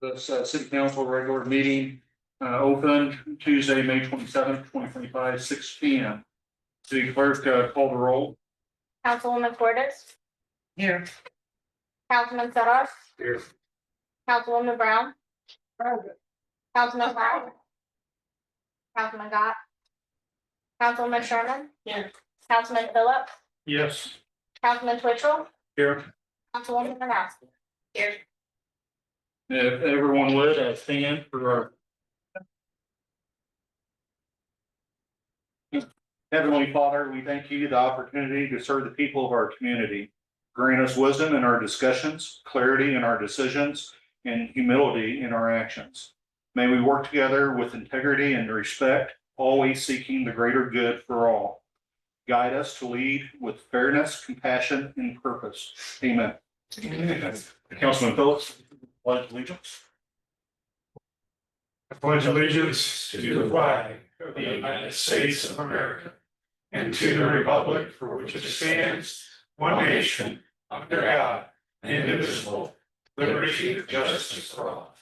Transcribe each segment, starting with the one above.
This city council regular meeting open Tuesday, May 27th, 2025, 6 P.M. City clerk, call the roll. Councilwoman Cordes. Here. Councilman Saras. Here. Councilwoman Brown. Councilman Brown. Councilman Gott. Councilman Sherman. Here. Councilman Phillips. Yes. Councilman Twitchell. Here. Councilwoman Renowski. Here. If everyone would stand for our Heavenly Father, we thank you the opportunity to serve the people of our community. Grant us wisdom in our discussions, clarity in our decisions, and humility in our actions. May we work together with integrity and respect, always seeking the greater good for all. Guide us to lead with fairness, compassion, and purpose. Amen. Councilman Phillips, pledge allegiance. I pledge allegiance to the flag of the United States of America and to the republic for which it stands, one nation, under God, indivisible, liberty and justice for all.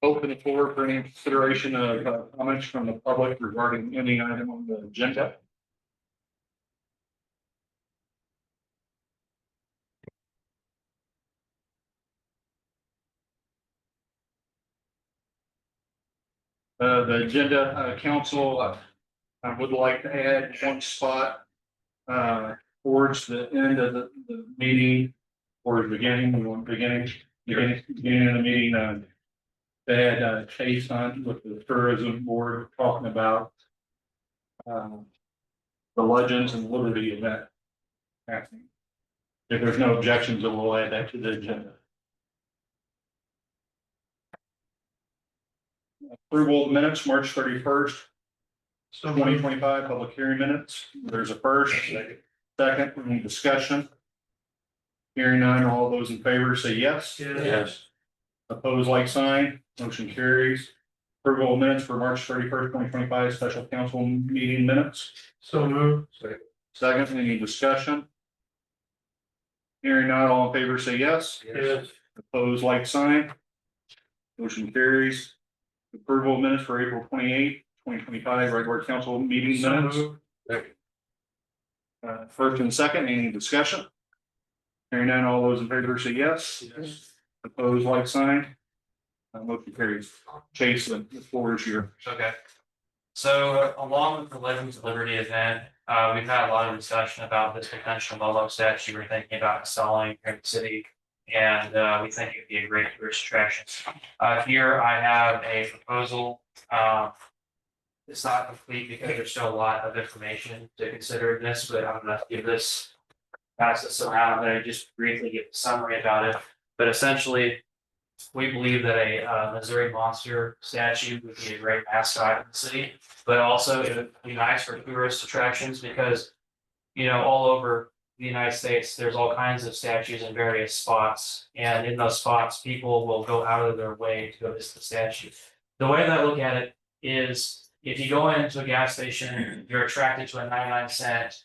Open the floor for any consideration of comments from the public regarding any item on the agenda. The agenda, council, I would like to add one spot towards the end of the meeting or the beginning of the meeting. They had Chase on with the tourism board talking about the Legends and Liberty event happening. If there's no objections, then we'll add that to the agenda. Approval of minutes, March 31st, 2025, public hearing minutes. There's a first, second, any discussion? Hearing none, all those in favor say yes. Yes. Opposed, like sign, motion carries. Approval of minutes for March 31st, 2025, special council meeting minutes. So moved. Second, any discussion? Hearing none, all in favor say yes. Yes. Opposed, like sign. Motion carries. Approval of minutes for April 28th, 2025, regular council meeting minutes. First and second, any discussion? Hearing none, all those in favor say yes. Yes. Opposed, like sign. Motion carries. Chase, the floor is yours. Okay. So along with the Legends of Liberty event, we've had a lot of discussion about this potential Momo statue we're thinking about installing here in the city. And we think it'd be a great tourist attraction. Here I have a proposal. It's not complete because there's still a lot of information to consider in this, but I'm gonna pass this around. I'm gonna just briefly give a summary about it. But essentially, we believe that a Missouri Monster statue would be a great mascot in the city, but also it would be nice for tourist attractions because, all over the United States, there's all kinds of statues in various spots. And in those spots, people will go out of their way to go visit the statue. The way that I look at it is if you go into a gas station, you're attracted to a 99-cent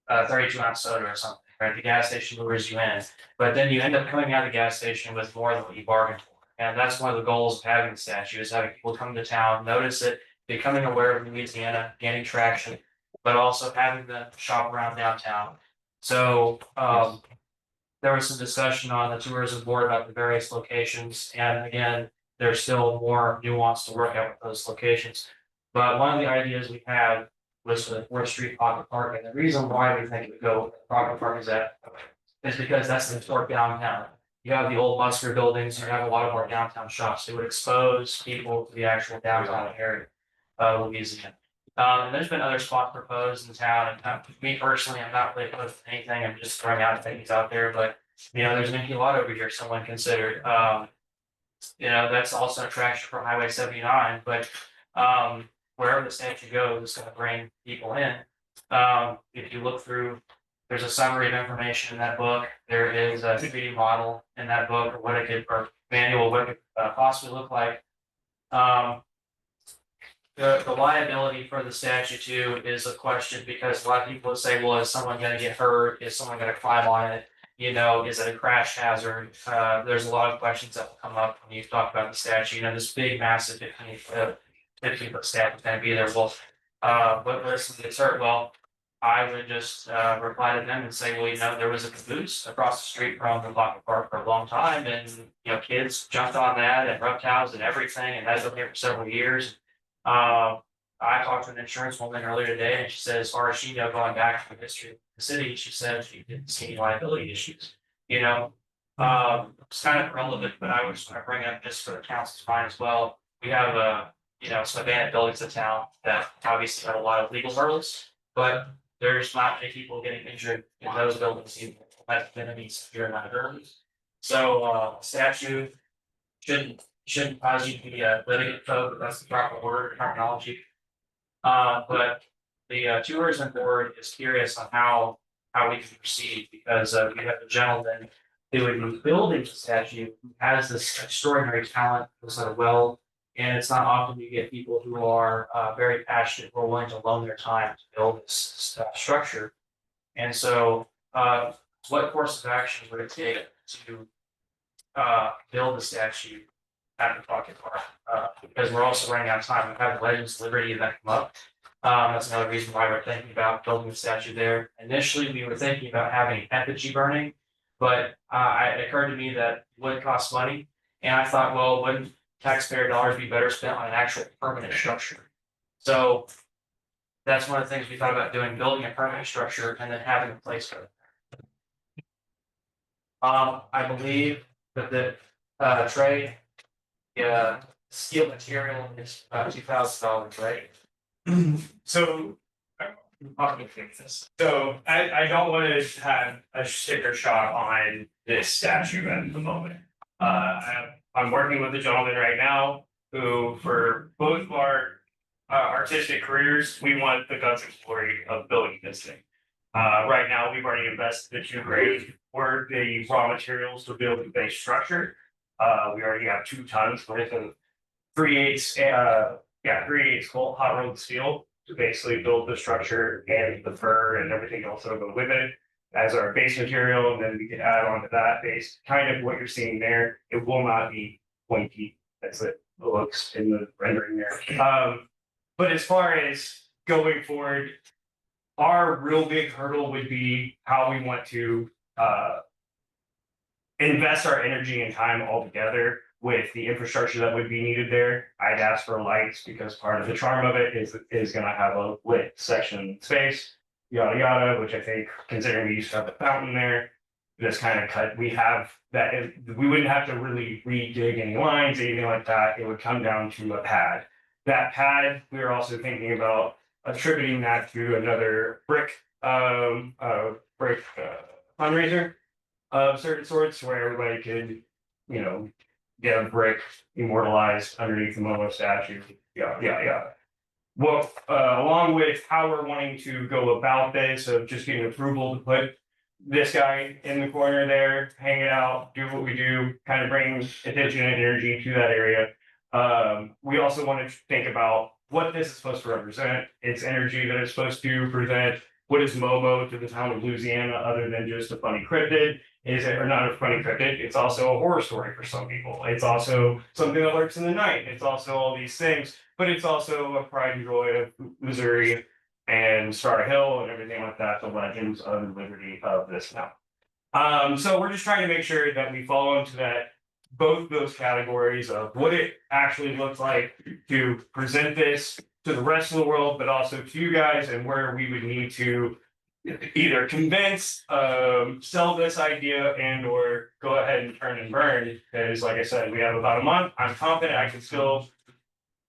32-ounce soda or something, right? The gas station lures you in, but then you end up coming out of the gas station with more than what you bargained for. And that's one of the goals of having the statue is having people come to town, notice it, becoming aware of Louisiana, gaining traction, but also having them shop around downtown. So there was some discussion on the tourism board about the various locations. And again, there's still more nuance to work out with those locations. But one of the ideas we had was for the 4th Street Pocket Park. And the reason why we think it would go Pocket Park is because that's the historic downtown. You have the old Buster buildings, you have a lot of our downtown shops. It would expose people to the actual downtown area of Louisiana. And there's been other spots proposed in town, and me personally, I'm not really opposed to anything. I'm just throwing out things out there, but there's an empty lot over here. Someone considered, that's also an attraction for Highway 79. But wherever the statue goes, it's going to bring people in. If you look through, there's a summary of information in that book. There is a 3D model in that book of what it could, or manual, what it could possibly look like. the liability for the statue too is a question because a lot of people would say, well, is someone gonna get hurt? Is someone gonna climb on it? You know, is it a crash hazard? There's a lot of questions that will come up when you talk about the statue, you know, this big massive 15-foot statue is gonna be there. Well, what listen gets hurt? Well, I would just reply to them and say, well, you know, there was a caboose across the street from the Lockett Park for a long time, and you know, kids jumped on that and reptiles and everything, and that's been here for several years. I talked to an insurance woman earlier today, and she said, as far as she knows, going back to the history of the city, she said she didn't see any liability issues. You know, it's kind of relevant, but I was going to bring it up just for the council's mind as well. We have you know, some abandoned buildings in town that obviously have a lot of legal hurdles, but there's not many people getting injured in those buildings, even have been any severe liabilities. So statute shouldn't cause you to be a litigant vote, if that's the proper word terminology. But the tourism board is curious on how we can proceed because we have a gentleman who is building the statue who has this extraordinary talent, was at a well. And it's not often you get people who are very passionate, who are willing to loan their time to build this structure. And so, what course of action would it take to build the statue at the Lockett Park? Because we're also running out of time. We have the Legends of Liberty event come up. That's another reason why we're thinking about building the statue there. Initially, we were thinking about having effigy burning, but it occurred to me that it would cost money. And I thought, well, wouldn't taxpayer dollars be better spent on an actual permanent structure? So that's one of the things we thought about doing, building a permanent structure and then having a place for it. I believe that the tray, steel material is about $2,000, right? So I'm gonna fix this. So I don't want to have a sticker shock on this statue at the moment. I'm working with a gentleman right now who, for both of our artistic careers, we want the guts and glory of building this thing. Right now, we've already invested the $2,000 for the raw materials to build the base structure. We already have 2 tons worth of 3/8 cold hot rolled steel to basically build the structure and the fur and everything else that'll go with it as our base material, and then we can add on to that base, kind of what you're seeing there. It will not be pointy, that's it looks in the rendering there. But as far as going forward, our real big hurdle would be how we want to invest our energy and time all together with the infrastructure that would be needed there. I'd ask for lights because part of the charm of it is gonna have a lit section space, yada yada, which I think, considering we used to have the fountain there, this kind of cut, we have that, we wouldn't have to really redig any lines, anything like that. It would come down to a pad. That pad, we are also thinking about attributing that to another brick fundraiser of certain sorts where everybody could, you know, get a brick immortalized underneath the Momo statue. Yeah. Well, along with how we're wanting to go about this, of just getting approval to put this guy in the corner there, hang it out, do what we do, kind of bring attention and energy to that area. We also want to think about what this is supposed to represent, its energy that it's supposed to present. What is Momo to the town of Louisiana other than just a funny cryptid? Is it, or not a funny cryptid? It's also a horror story for some people. It's also something that lurks in the night. It's also all these things, but it's also a pride and joy of Missouri and Star Hill and everything like that, the legends of the liberty of this now. So we're just trying to make sure that we fall into that, both those categories of what it actually looks like to present this to the rest of the world, but also to you guys, and where we would need to either convince, sell this idea, and or go ahead and turn and burn. Because like I said, we have about a month. I'm confident I can still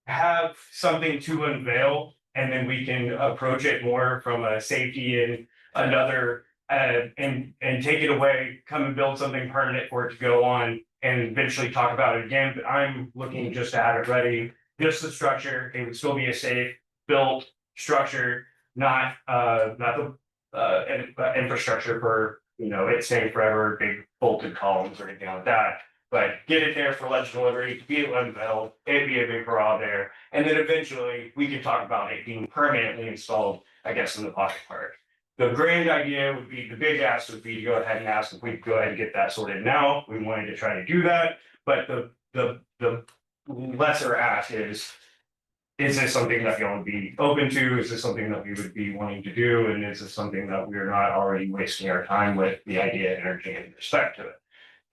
have something to unveil, and then we can approach it more from a safety and another, and take it away, come and build something permanent for it to go on, and eventually talk about it again. But I'm looking just to have it ready, just the structure. It would still be a safe built structure, not the infrastructure for, you know, it staying forever, big bolted columns or anything like that. But get it there for Legend Delivery, be it unveiled, it'd be a big draw there. And then eventually we can talk about it being permanently installed, I guess, in the pocket park. The grand idea would be, the big ask would be to go ahead and ask if we could go ahead and get that sorted now. We wanted to try to do that, but the lesser ask is this something that you would be open to? Is this something that we would be wanting to do? And is this something that we're not already wasting our time with the idea, energy, and respect to it?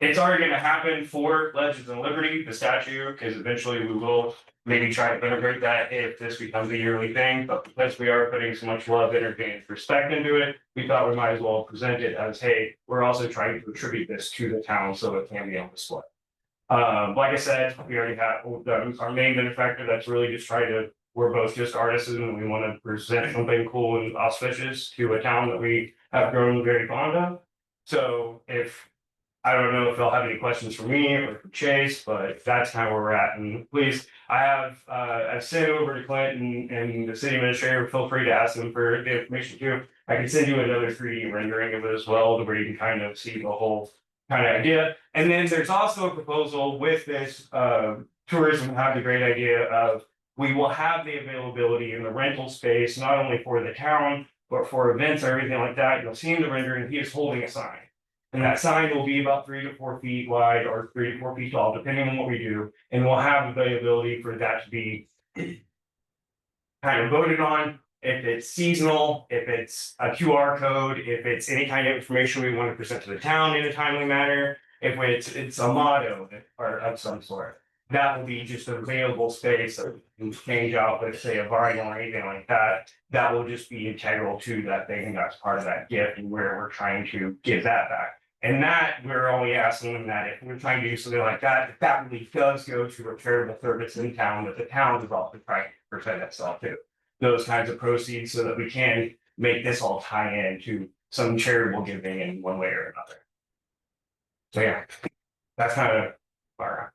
It's already gonna happen for Legends and Liberty, the statue, because eventually we will maybe try to integrate that if this becomes a yearly thing, but because we are putting so much love, energy, and respect into it, we thought we might as well present it as, hey, we're also trying to attribute this to the town so it can be on display. Like I said, we already have our main benefactor that's really just trying to, we're both just artists and we want to present something cool and auspicious to a town that we have grown very fond of. So if, I don't know if they'll have any questions for me or for Chase, but that's kind of where we're at. And please, I've sent over to Clint and the city administrator, feel free to ask them for the information too. I can send you another 3D rendering of it as well, where you can kind of see the whole kind of idea. And then there's also a proposal with this, tourism have the great idea of, we will have the availability in the rental space, not only for the town, but for events or everything like that. You'll see in the rendering, he is holding a sign. And that sign will be about 3 to 4 feet wide or 3 to 4 feet tall, depending on what we do. And we'll have availability for that to be kind of voted on. If it's seasonal, if it's a QR code, if it's any kind of information we want to present to the town in a timely manner, if it's a motto or of some sort. That will be just an available space that we can change out, let's say a vinyl or anything like that. That will just be integral to that thing, and that's part of that gift and where we're trying to give that back. And that, we're only asking them that if we're trying to do something like that, if that really does go to a charitable service in town, that the town is also trying to present itself to. Those kinds of proceeds so that we can make this all tie in to some charitable giving in one way or another. So yeah, that's kind of our.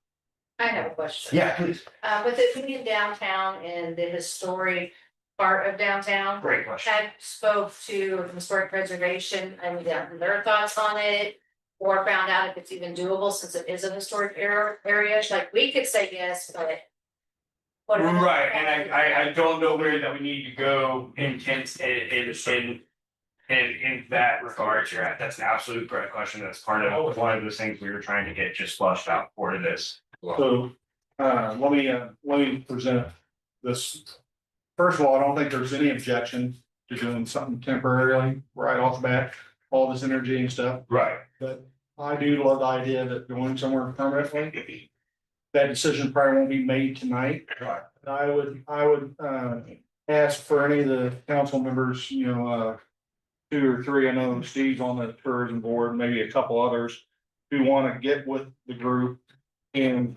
I have a question. Yeah, please. With it being downtown and the historic part of downtown, Great question. had spoke to historic preservation and their thoughts on it. Or found out if it's even doable since it is a historic area, like we could say yes, but. what about- Right, and I don't know where that we need to go in that regard, you're at, that's an absolute great question, that's part of one of those things we were trying to get just flushed out for this. So, let me present this. First of all, I don't think there's any objection to doing something temporarily right off the bat, all this energy and stuff. Right. But I do love the idea that going somewhere permanently, that decision probably won't be made tonight. Right. I would ask for any of the council members, 2 or 3, I know Steve's on the tourism board, maybe a couple others. Who want to get with the group and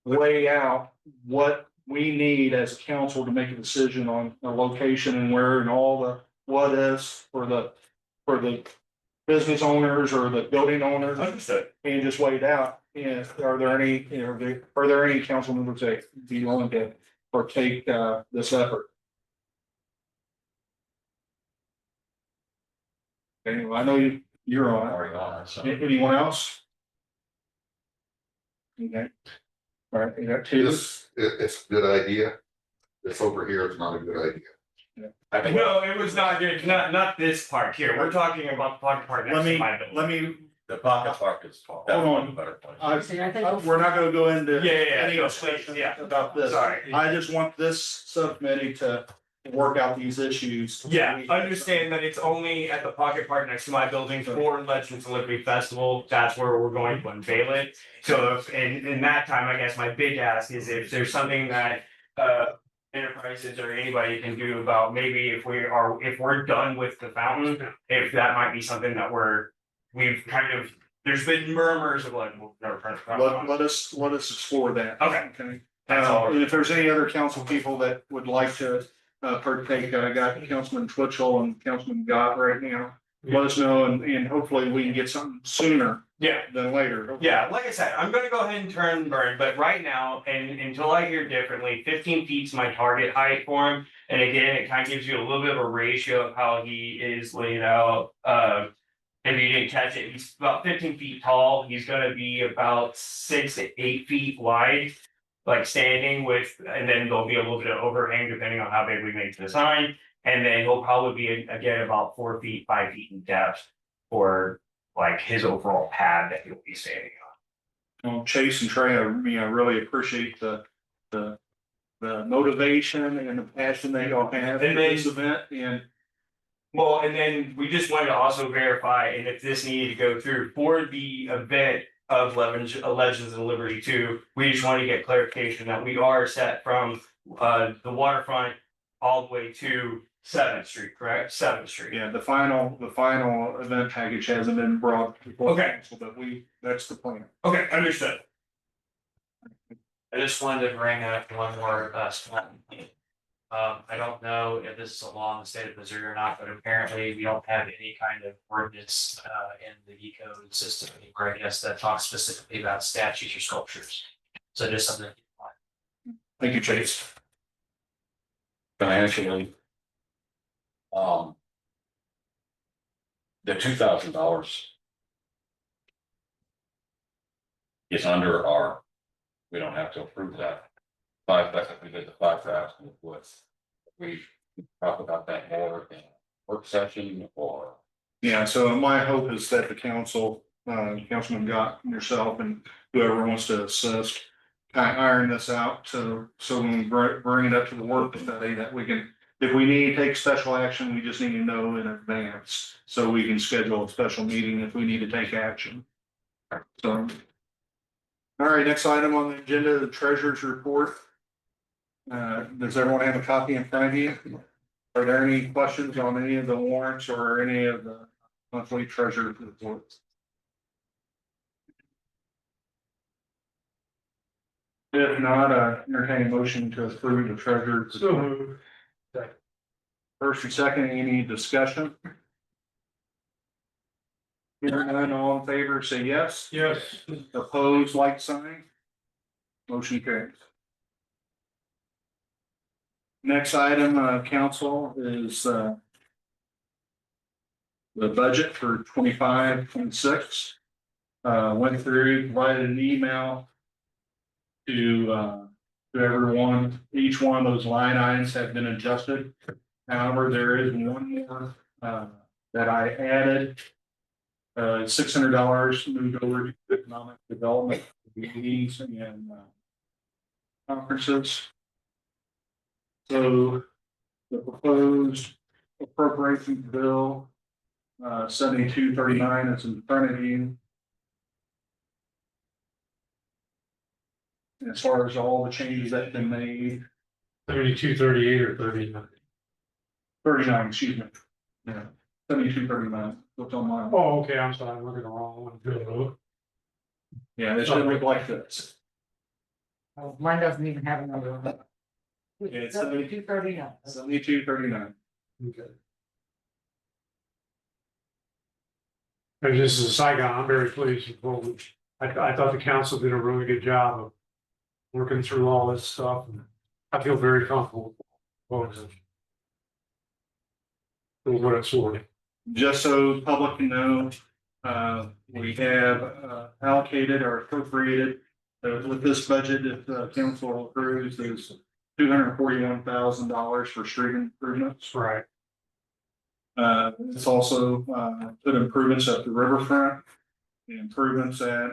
lay out what we need as a council to make a decision on the location and where and all the what ifs for the business owners or the building owners. Understood. And just wait it out. And are there any council members that be willing to partake this effort? Anyway, I know you're on it. Anyone else? Okay. All right, you got 2. It's a good idea. This over here is not a good idea. No, it was not good, not this part here, we're talking about the pocket park next to my building. Let me, The pocket park is. Hold on. Better place. we're not gonna go into. Yeah, any no, discussion please, yeah. About this. Sorry. I just want this subcommittee to work out these issues. Yeah, understand that it's only at the pocket park next to my building for Legends of Liberty Festival, that's where we're going to unveil it. So if, in that time, I guess my big ask is if there's something that, enterprises or anybody can do about maybe if we're done with the fountain, if that might be something that we've kind of, there's been murmurs of like, we'll never turn the fountain on. Let us explore that. Okay. Okay. That's all. And if there's any other council people that would like to partake, I got Councilman Twitchell and Councilman Gott right now. Let us know and hopefully we can get something sooner Yeah. than later. Yeah, like I said, I'm gonna go ahead and turn and burn, but right now, and until I hear differently, 15 feet's my target height for him. And again, it kind of gives you a little bit of a ratio of how he is laid out. If you didn't catch it, he's about 15 feet tall. He's gonna be about 6 to 8 feet wide. Like standing with, and then there'll be a little bit of overhang depending on how big we make the sign. And then he'll probably be again about 4 feet, 5 feet in depth for like his overall pad that he'll be standing on. Well, Chase and Trey, I really appreciate the motivation and the passion they all have in this event, and Well, and then we just wanted to also verify, and if this needed to go through for the event of Legends of Liberty 2, we just want to get clarification that we are set from the waterfront all the way to 7th Street, correct? 7th Street. yeah, the final event package hasn't been brought. before Okay. council, but that's the plan. Okay, understood. I just wanted to bring up one more, small thing. I don't know if this is a law in the state of Missouri or not, but apparently we don't have any kind of ordinance, in the E code system anywhere, I guess, that talks specifically about statues or sculptures. So just something to keep in mind. Thank you, Chase. Financially. The $2,000. Is under our, we don't have to approve that. 5,000, we did the 5,000 with. We talk about that more in work session or. Yeah, so my hope is that the council, Councilman Gott, yourself and whoever wants to assist, kind of iron this out, so when we bring it up to the work study, that we can, if we need to take special action, we just need to know in advance, so we can schedule a special meeting if we need to take action. So. All right, next item on the agenda, the treasurer's report. Does everyone have a copy in front of you? Are there any questions on any of the warrants or any of the monthly treasurer's reports? If not, entertain a motion to approve the treasurer's. So moved. First and second, any discussion? Hearing none, all in favor, say yes. Yes. Opposed, like sign. Motion carries. Next item, council, is the budget for 25-26. Went through, provided an email to everyone. Each one of those line items have been adjusted. However, there is one more that I added. $600 moved over to economic development meetings and conferences. So the proposed appropriations bill 7239 is in front of you. As far as all the changes that have been made, 3238 or 39. 39, excuse me. Yeah, 7239, what's on mine? Oh, okay, I'm sorry, I'm looking at the wrong one. Good. Yeah, it should look like this. Mine doesn't even have a number on it. Yeah, it's 239. 7239. Okay. And just as a side note, I'm very pleased with what I thought the council did a really good job of working through all this stuff, and I feel very comfortable with it. For what it's worth. Just so the public can know, we have allocated or appropriated with this budget, if the council approves, there's $241,000 for street improvements. Right. It's also put improvements at the riverfront, improvements at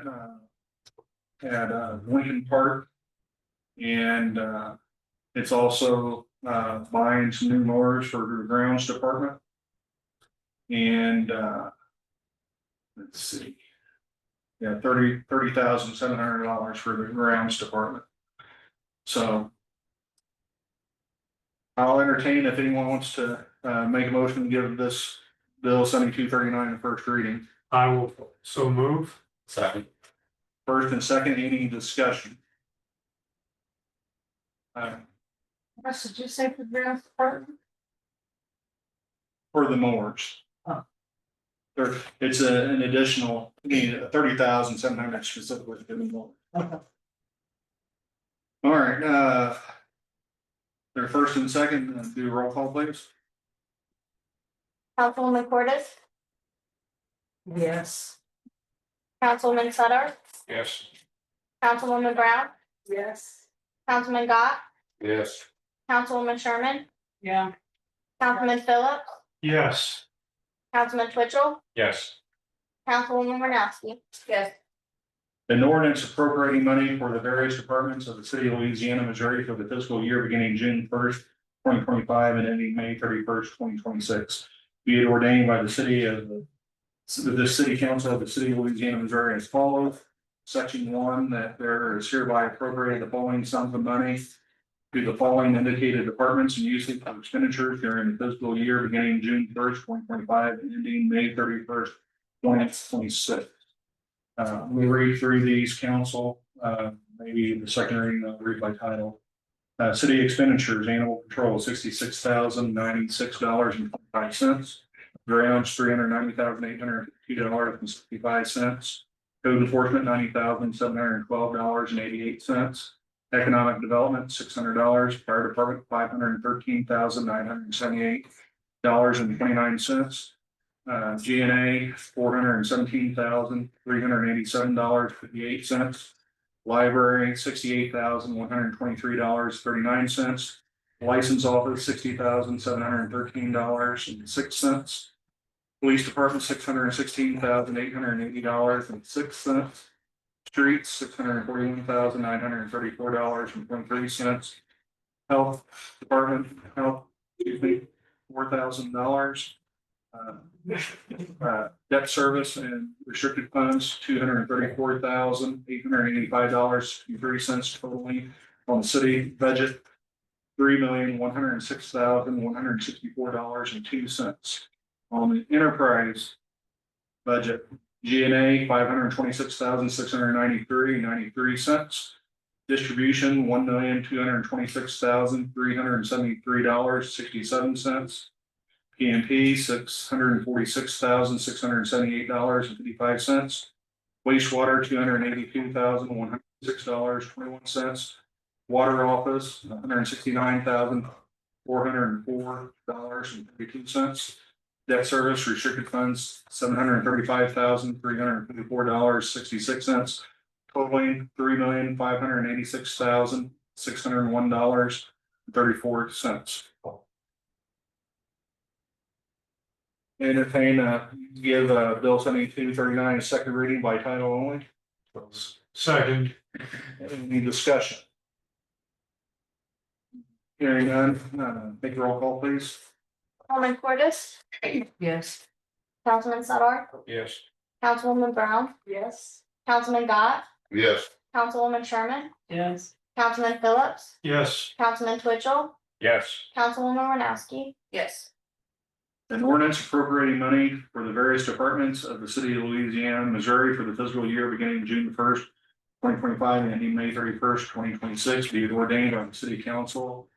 Lincoln Park. And it's also buying some new mowers for the grounds department. And let's see. Yeah, $30,700 for the grounds department. So I'll entertain if anyone wants to make a motion to give this bill 7239 the first reading. I will so move. Second. First and second, any discussion? What did you say for the grounds department? For the mowers. Oh. It's an additional, $30,700 specifically for the mowers. Okay. All right, their first and second, do a roll call, please. Councilwoman Cordis, Yes. Councilwoman Sutter, Yes. Councilwoman Brown, Yes. Councilman Gott, Yes. Councilwoman Sherman, Yeah. Councilman Phillips, Yes. Councilman Twitchell, Yes. Councilwoman Wozzachowski. Yes. An ordinance appropriating money for the various departments of the city of Louisiana, Missouri for the fiscal year beginning June 1st, 2025 and ending May 31st, 2026. Be it ordained by the city council of the city of Louisiana, Missouri as follows. Section 1, that there is hereby appropriated the following sums of money to the following indicated departments and usage for expenditures during the fiscal year beginning June 1st, 2025 and ending May 31st, 2026. We read through these, council, maybe the second reading, read by title. City expenditures, animal control, $66,096.25. Grounds, $390,852.65. Code enforcement, $90,712.88. Economic development, $600. Fire department, $513,978.29. GNA, $417,387.58. Library, $68,123.39. License office, $60,713.06. Police department, $616,880.06. Streets, $641,934.23. Health department, $4,000. Debt service and restricted funds, $234,885.03 totaling on the city budget, $3,106,164.02. On the enterprise budget, GNA, $526,693.93. Distribution, $1,226,373.67. PMP, $646,678.55. Wastewater, $282,106.21. Water office, $169,404.32. Debt service, restricted funds, $735,354.66. Totaling $3,586,601.34. Entertain, give, Bill 7239 a second reading by title only. Second. Any discussion? Hearing none, take a roll call, please. Councilman Cordis, Yes. Councilman Sutter, Yes. Councilwoman Brown, Yes. Councilman Gott, Yes. Councilwoman Sherman, Yes. Councilman Phillips, Yes. Councilman Twitchell, Yes. Councilwoman Wozzachowski. Yes. An ordinance appropriating money for the various departments of the city of Louisiana, Missouri for the fiscal year beginning June 1st, 2025 and ending May 31st, 2026, be it ordained by the city council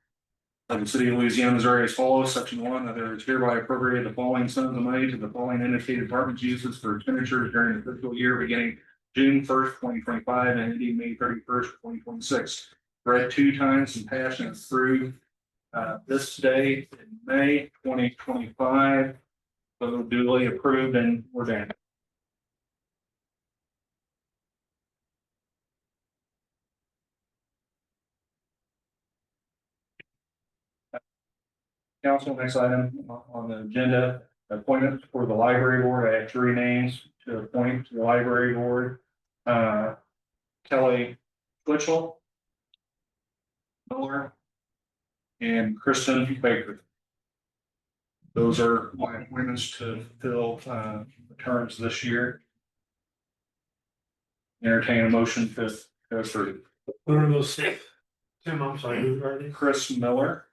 of the city of Louisiana, Missouri as follows. Section 1, that there is hereby appropriated the following sums of money to the following indicated departments uses for expenditures during the fiscal year beginning June 1st, 2025 and ending May 31st, 2026. Read 2 times and passed and approved this day in May 2025. So duly approved and ordained. Council, next item on the agenda, appointment for the library board. I have 3 names to appoint to the library board. Kelly Twitchell, Miller, and Kristen Baker. Those are my appointments to fill the terms this year. Entertain a motion to go through. What are those? Tim, I'm sorry, who are they? Chris Miller.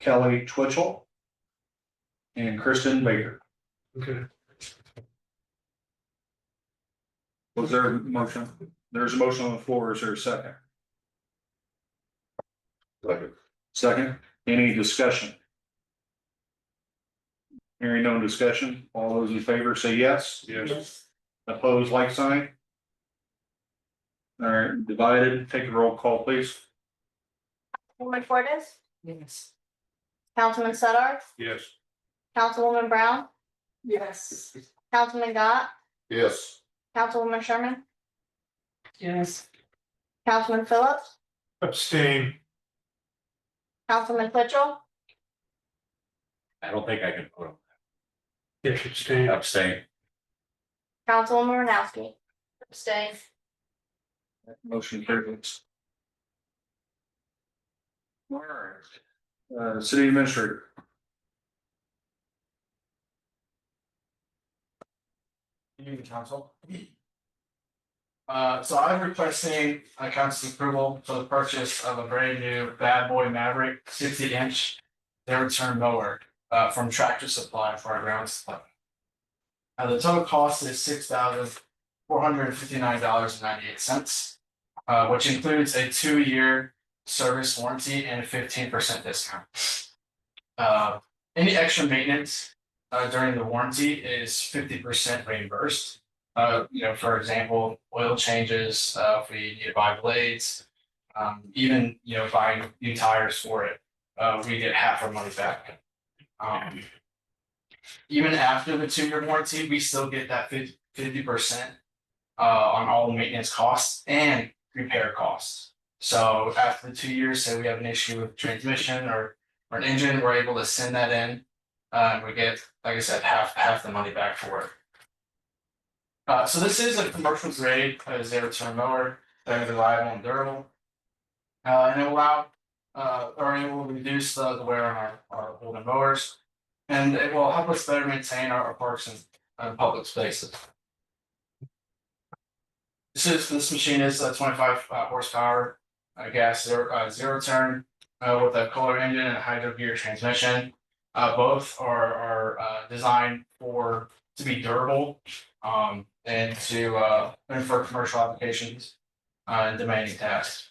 Kelly Twitchell. And Kristen Baker. Okay. Was there a motion? There's a motion on the floor. Is there a second? Second. Second, any discussion? Hearing no discussion, all those in favor say yes. Yes. Opposed, like sign. All right, divided, take a roll call, please. Councilwoman Cordis, Yes. Councilman Sutter, Yes. Councilwoman Brown, Yes. Councilman Gott, Yes. Councilwoman Sherman, Yes. Councilman Phillips, Abstain. Councilman Twitchell, I don't think I can put them, Yes, abstain. abstain. Councilwoman Renowski. Abstain. Motion carries. All right. City administrator. Evening, council. So I'm requesting council's approval for the purchase of a brand new Bad Boy Maverick 60-inch zero turn mower from Tractor Supply for our ground supply. The total cost is $6,459.98, which includes a 2-year service warranty and a 15% discount. Any extra maintenance during the warranty is 50% reimbursed. For example, oil changes, if we need to buy blades, even, buying new tires for it, we get half our money back. Even after the 2-year warranty, we still get that 50% on all the maintenance costs and repair costs. So after the 2 years, say we have an issue with transmission or an engine, we're able to send that in. And we get, like I said, half the money back for it. So this is a commercial grade zero turn mower, very reliable and durable. And it will reduce the wear on our older mowers. And it will help us better maintain our parks and public spaces. This machine is a 25 horsepower gas zero turn with a Kohler engine and a hydro gear transmission. Both are designed to be durable and for commercial applications and demanding tasks.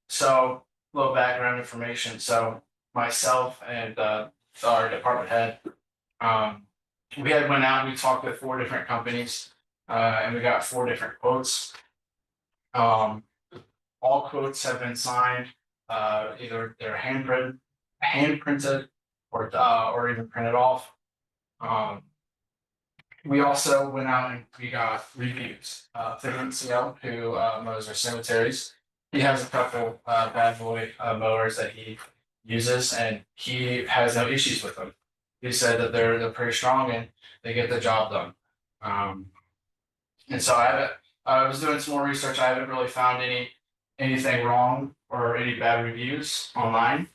So a little background information. So myself and our department head, we went out and we talked with 4 different companies and we got 4 different quotes. All quotes have been signed, either they're hand printed or even printed off. We also went out and we got reviews. From NCL, who mows our cemeteries. He has a couple Bad Boy mowers that he uses, and he has no issues with them. He said that they're pretty strong and they get the job done. And so I was doing some more research. I haven't really found anything wrong or any bad reviews online.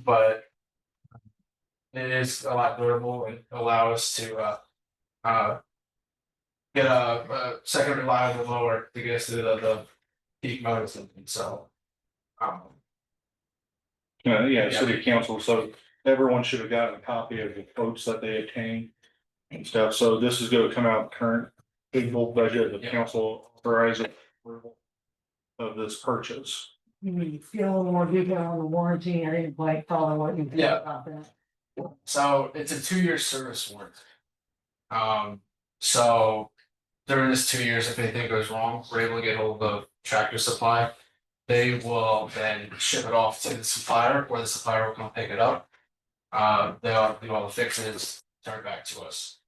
But it is a lot durable and allow us to get a second reliable mower to get us through the peak mode and so. City council, so everyone should have gotten a copy of the quotes that they obtained and stuff, so this is gonna come out current April budget, the council authorizing approval of this purchase. You need to feel a little more detail on the warranty. I didn't quite follow what you said Yeah. about that. So it's a 2-year service warranty. So during this 2 years, if anything goes wrong, we're able to get hold of Tractor Supply. They will then ship it off to the supplier, or the supplier will come pick it up. They'll do all the fixes, turn it back to us.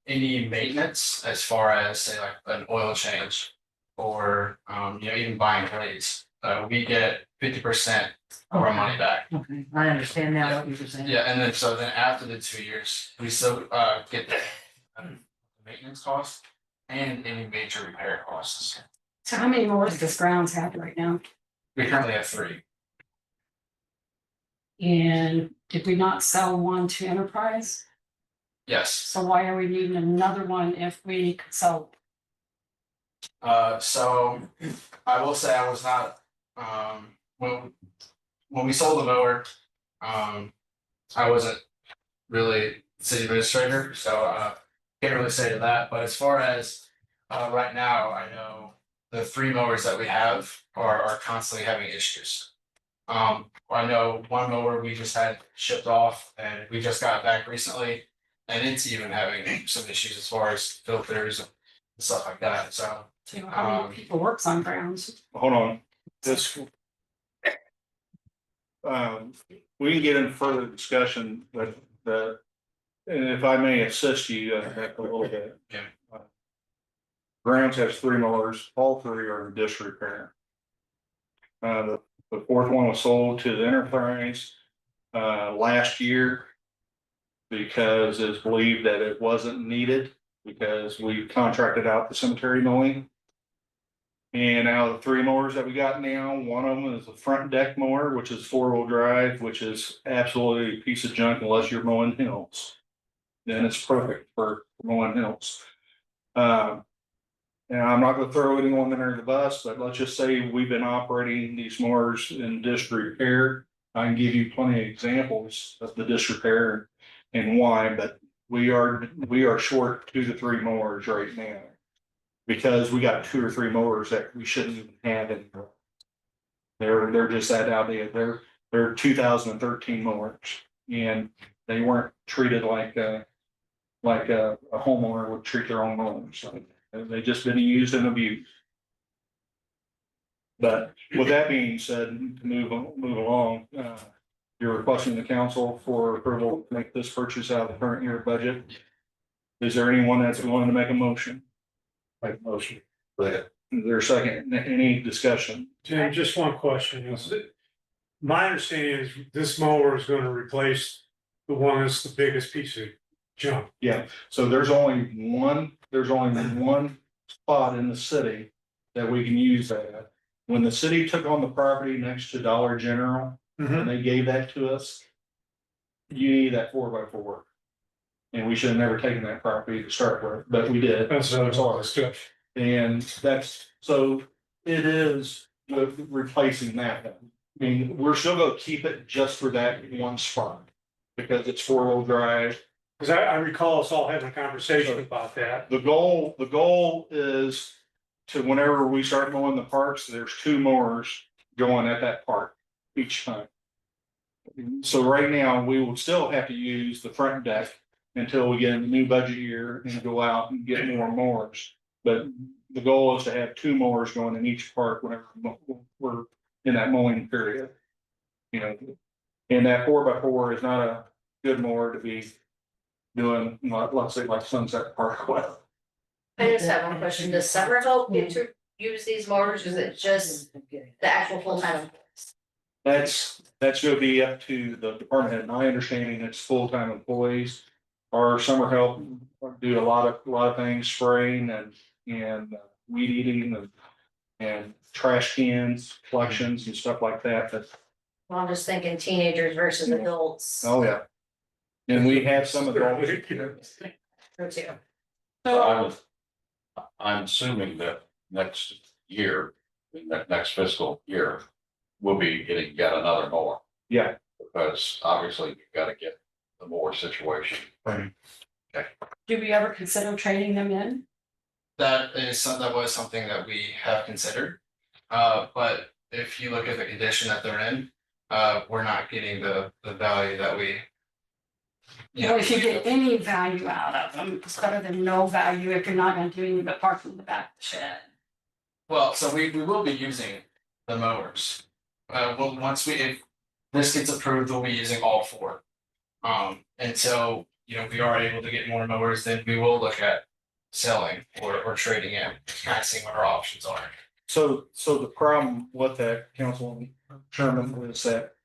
Any maintenance as far as say like an oil change or even buying blades, we get 50% of our money back. Okay, I understand now what you were saying. Yeah, and then after the 2 years, we still get the maintenance costs and any major repair costs. So how many more does this grounds have right now? We currently have 3. And did we not sell one to Enterprise? Yes. So why are we needing another one if we could sell? So I will say I was not when we sold the mower, I wasn't really city administrator, so can't really say to that. But as far as right now, I know the 3 mowers that we have are constantly having issues. I know one mower we just had shipped off and we just got back recently, and it's even having some issues as far as filters and stuff like that. So How many people works on grounds? Hold on, this. we can get into further discussion, but and if I may assist you a little bit. Okay. Grounds has 3 mowers, all 3 are in disrepair. The 4th one was sold to the enterprise, last year. Because it's believed that it wasn't needed, because we contracted out the cemetery mowing. And out of the 3 mowers that we got now, one of them is a front deck mower, which is 4-wheel drive, which is absolutely a piece of junk unless you're mowing hills. Then it's perfect for mowing hills. And I'm not gonna throw anyone under the bus, but let's just say we've been operating these mowers in disrepair. I can give you plenty of examples of the disrepair and why, but we are short 2 to 3 mowers right now. Because we got 2 or 3 mowers that we shouldn't even have anymore. They're just that outdated. They're 2013 mowers, and they weren't treated like a homeowner would treat their own mowers. So they just been used and abused. But with that being said, to move along, you're requesting the council for approval to make this purchase out of the current year budget. Is there anyone that's willing to make a motion? Make a motion. Is there a second? Any discussion? Jim, just one question. My understanding is this mower is gonna replace the one that's the biggest piece of junk. Yeah, so there's only one spot in the city that we can use that at. When the city took on the property next to Dollar General, and they gave that to us. You need that 4x4. And we should have never taken that property to start with, but we did. That's ours. And that's, so it is replacing that. I mean, we're still gonna keep it just for that one spot. Because it's 4-wheel drive. Cause I recall us all having a conversation about that. The goal is to, whenever we start mowing the parks, there's 2 mowers going at that park each time. So right now, we will still have to use the front deck until we get in the new budget year and go out and get more mowers. But the goal is to have 2 mowers going in each park whenever we're in that mowing period. You know, and that 4x4 is not a good mower to be doing, let's say like Sunset Park with. I just have one question. Does Summerville get to use these mowers? Is it just the actual full-time? That's gonna be up to the department head. My understanding, it's full-time employees. Our summer help do a lot of things, spraying and weed eating and trash cans, collections and stuff like that. But, Well, I'm just thinking teenagers versus adults. oh yeah. And we have some adults. Or two. I'm assuming that next year, next fiscal year, we'll be getting yet another mower. Yeah. Because obviously you've got to get the mower situation. Do we ever consider trading them in? That was something that we have considered. But if you look at the condition that they're in, we're not getting the value that we. Well, if you get any value out of them, it's better than no value if you're not gonna do anything but park in the back of the shed. Well, so we will be using the mowers. Well, if this gets approved, we'll be using all 4. Until, we are able to get more mowers, then we will look at selling or trading in, kind of seeing what our options are. So the problem with that, Councilman Sherman, is that,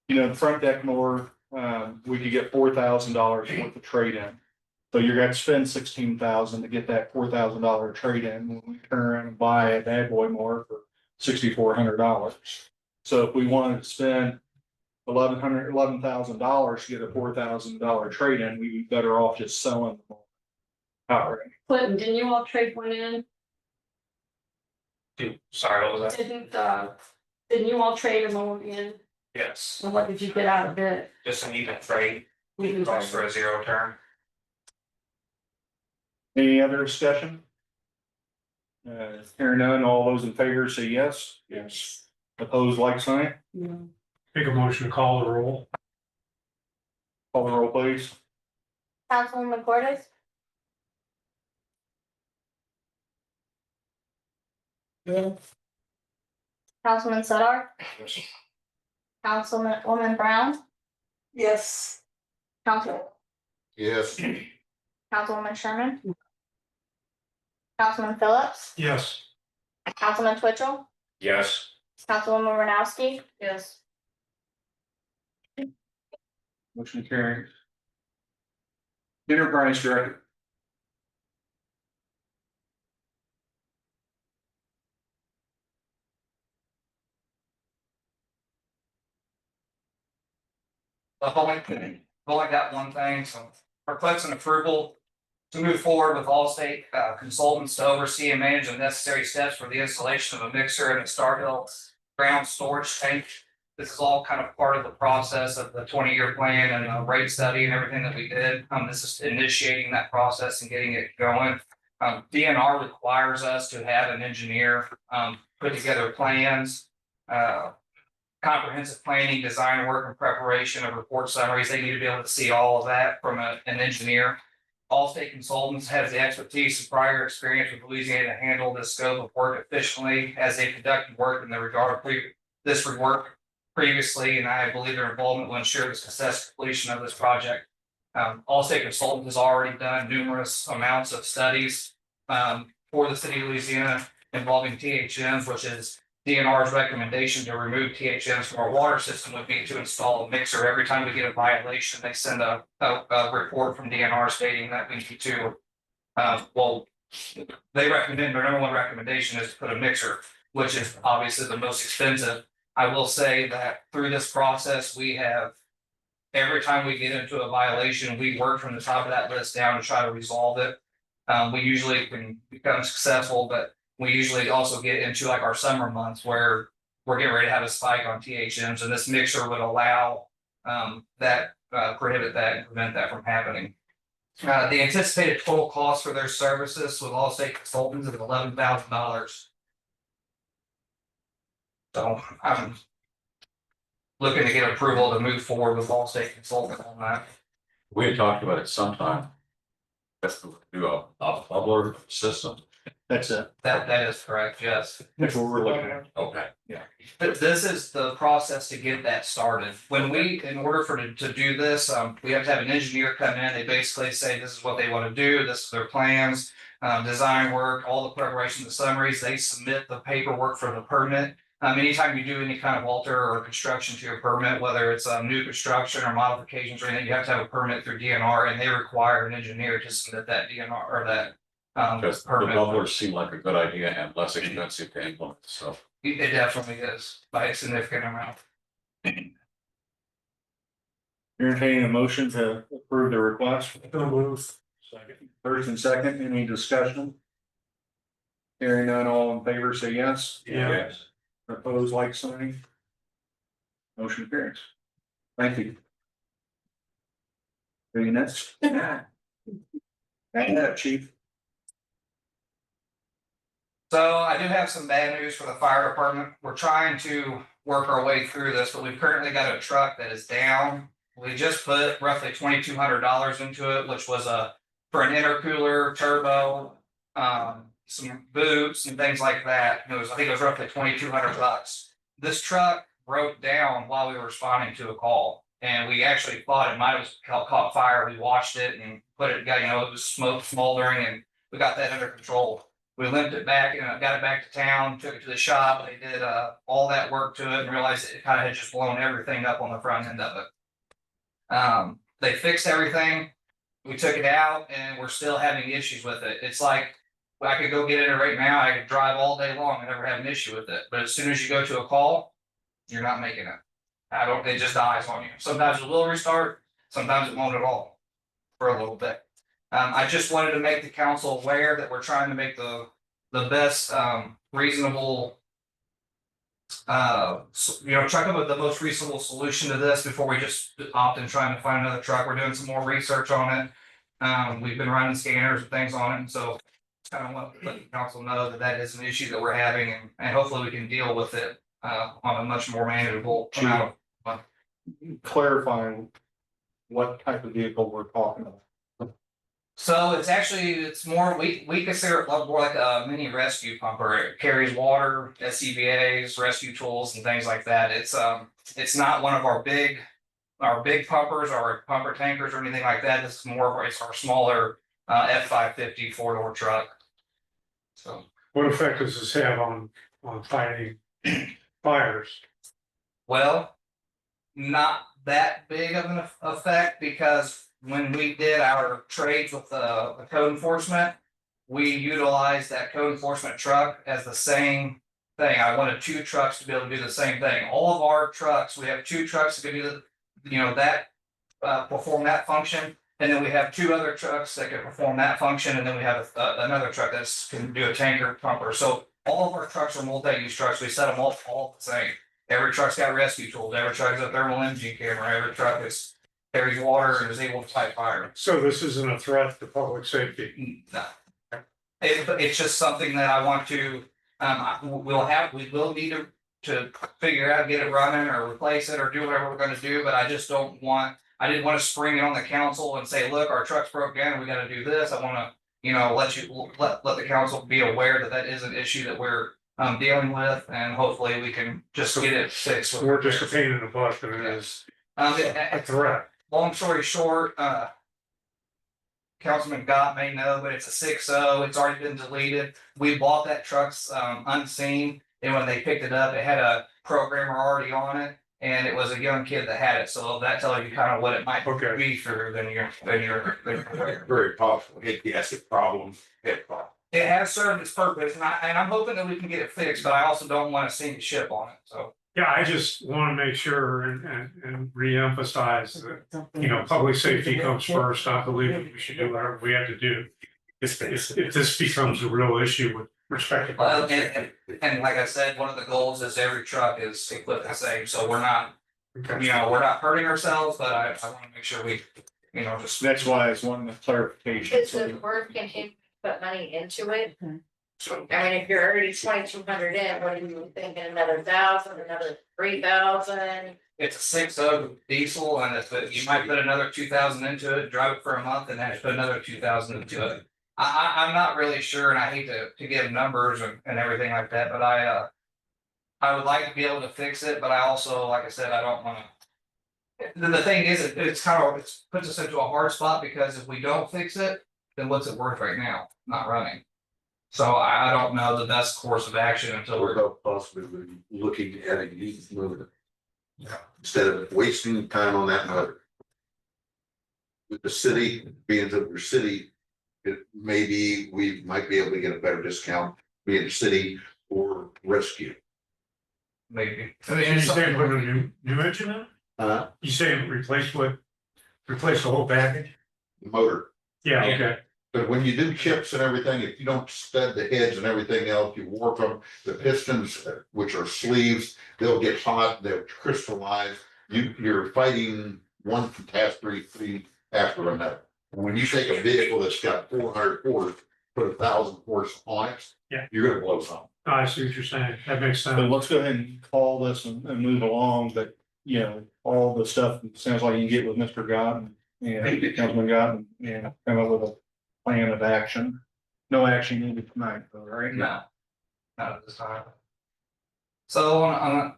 the front deck mower, we could get $4,000 worth of trade-in. So you're gonna spend $16,000 to get that $4,000 trade-in, when we turn around and buy a bad boy mower for $6,400. So if we wanted to spend $11,000 to get a $4,000 trade-in, we'd be better off just selling them outright. Clinton, didn't you all trade one in? Sorry, what was that? Didn't you all trade a mower in? Yes, And what did you get out of it? just an even trade, Even cost for a 0 term. Any other discussion? Hearing none, all those in favor say yes. Yes. Opposed, like sign. No. Make a motion to call the roll. Call the roll, please. Councilwoman Cordes, Councilman Sudar, Councilwoman Brown, Yes. Yes, Councilwoman Sherman. Councilman Phillips, Yes. Councilman Twitchell, Yes. Councilwoman Renowski. Yes. Motion carried. Enterprise Director. I've only got one thing, so request an approval to move forward with Allstate consultants to oversee and manage the necessary steps for the installation of a mixer in a Star Hill ground storage tank. This is all kind of part of the process of the 20-year plan and the rate study and everything that we did. This is initiating that process and getting it going. DNR requires us to have an engineer put together plans, comprehensive planning, design work, and preparation of report summaries. They need to be able to see all of that from an engineer. Allstate Consultants has the expertise and prior experience with Louisiana to handle this scope of work efficiently as they conducted work in the regard of this work previously, and I believe their involvement will ensure the successful completion of this project. Allstate Consultants has already done numerous amounts of studies for the city of Louisiana involving THMs, which is DNR's recommendation to remove THMs from our water system would be to install a mixer. Every time we get a violation, they send a report from DNR stating that we need to. They recommend, their number one recommendation is to put a mixer, which is obviously the most expensive. I will say that through this process, we have, every time we get into a violation, we work from the top of that list down to try to resolve it. We usually can become successful, but we usually also get into like our summer months where we're getting ready to have a spike on THMs, and this mixer would allow prohibit that and prevent that from happening. The anticipated total cost for their services with Allstate Consultants is $11,000. So I'm looking to get approval to move forward with Allstate Consultants on that. We had talked about it sometime. That's to do a bubbler system. That's it. That is correct, yes. That's what we're looking at. Okay. But this is the process to get that started. When we, in order to do this, we have to have an engineer come in. They basically say this is what they want to do, this is their plans, design work, all the preparation, the summaries. They submit the paperwork for the permit. Anytime you do any kind of alter or construction to your permit, whether it's new construction or modifications or anything, you have to have a permit through DNR, and they require an engineer to submit that DNR or that Because the permit. bubblers seem like a good idea and less expensive to implement, so. It definitely is by a significant amount. Entertaining a motion to approve the request. Second. First and second, any discussion? Hearing none, all in favor, say yes. Yes. Opposed, like sign. Motion carries. Thank you. Ready next? Yeah, chief. So I do have some bad news for the fire department. We're trying to work our way through this, but we've currently got a truck that is down. We just put roughly $2,200 into it, which was for an intercooler, turbo, some boots and things like that. I think it was roughly $2,200. This truck broke down while we were responding to a call, and we actually thought it might have caught fire. We washed it and it was smoke smoldering, and we got that under control. We limped it back and got it back to town, took it to the shop. They did all that work to it and realized it kind of had just blown everything up on the front end of it. They fixed everything. We took it out and we're still having issues with it. It's like I could go get in it right now. I could drive all day long and never have an issue with it. But as soon as you go to a call, you're not making it. It just dies on you. Sometimes it will restart, sometimes it won't at all for a little bit. I just wanted to make the council aware that we're trying to make the best reasonable try to come up with the most reasonable solution to this before we just opt in trying to find another truck. We're doing some more research on it. We've been running scanners and things on it, and so kind of want to let the council know that that is an issue that we're having, and hopefully we can deal with it on a much more manageable amount of. Clarifying what type of vehicle we're talking about. So it's more, we consider it more like a mini rescue pumper. It carries water, SCBA's, rescue tools and things like that. It's not one of our big pumpers or pumper tankers or anything like that. This is more, it's our smaller F-550 4-door truck. So, What effect does this have on fighting fires? well, not that big of an effect because when we did our trades with the code enforcement, we utilized that code enforcement truck as the same thing. I wanted 2 trucks to be able to do the same thing. All of our trucks, we have 2 trucks that can do perform that function. And then we have 2 other trucks that can perform that function. And then we have another truck that can do a tanker pumper. So all of our trucks are multi-use trucks. We set them all the same. Every truck's got rescue tools. Every truck's got a thermal imaging camera. Every truck carries water and is able to fight fire. So this isn't a threat to public safety? No. It's just something that I want to, we will need to figure out, get it running or replace it or do whatever we're gonna do, but I just don't want, I didn't want to spring it on the council and say, look, our truck's broke down, we gotta do this. I wanna, let the council be aware that is an issue that we're dealing with, and hopefully we can just get it fixed. We're just a pain in the butt than it is a It- threat. long story short, Councilman Gott may know, but it's a 6.0. It's already been deleted. We bought that truck's unseen, and when they picked it up, it had a programmer already on it, and it was a young kid that had it. So that tells you kind of what it might Okay. be for than your. Very possible, yes, it's problem, hit problem. It has served its purpose, and I'm hoping that we can get it fixed, but I also don't want to sink the ship on it. So. Yeah, I just want to make sure and reemphasize that, public safety comes first. I believe we should do whatever we have to do. If this becomes a real issue with respect to. Well, public and like I said, one of the goals is every truck is equipped the same, so we're not, safety. we're not hurting ourselves, but I want to make sure we, just. That's why it's one of the clarifications. It's a worth continue to put money into it. So, I mean, if you're already 2,200 in, what are you thinking, another 1,000, another 3,000? It's a 6.0 diesel, and you might put another 2,000 into it, drive it for a month, and then put another 2,000 into it. I'm not really sure, and I hate to give numbers and everything like that, but I would like to be able to fix it, but I also, like I said, I don't want to. The thing is, it puts us into a hard spot, because if we don't fix it, then what's it worth right now? Not running. So I don't know the best course of action until What we're. about possibly looking at a used motor? Instead of wasting time on that motor. With the city, being that we're city, maybe we might be able to get a better discount, being city or rescue. Maybe. And you say put a new engine in it? You say replace the whole package? The motor. Yeah, Yeah. okay. But when you do chips and everything, if you don't stud the heads and everything else, you warp them, the pistons, which are sleeves, they'll get hot, they'll crystallize. You're fighting one catastrophe after another. And when you take a vehicle that's got 400 horse, put 1,000 horse on it. Yeah. You're gonna blow something. I see what you're saying. That makes So sense. let's go ahead and call this and move along, but all the stuff, it sounds like you can get with Mr. Gott and Councilman Gott and come up with a plan of action. No action needed tonight, though, right? No, not at this time. So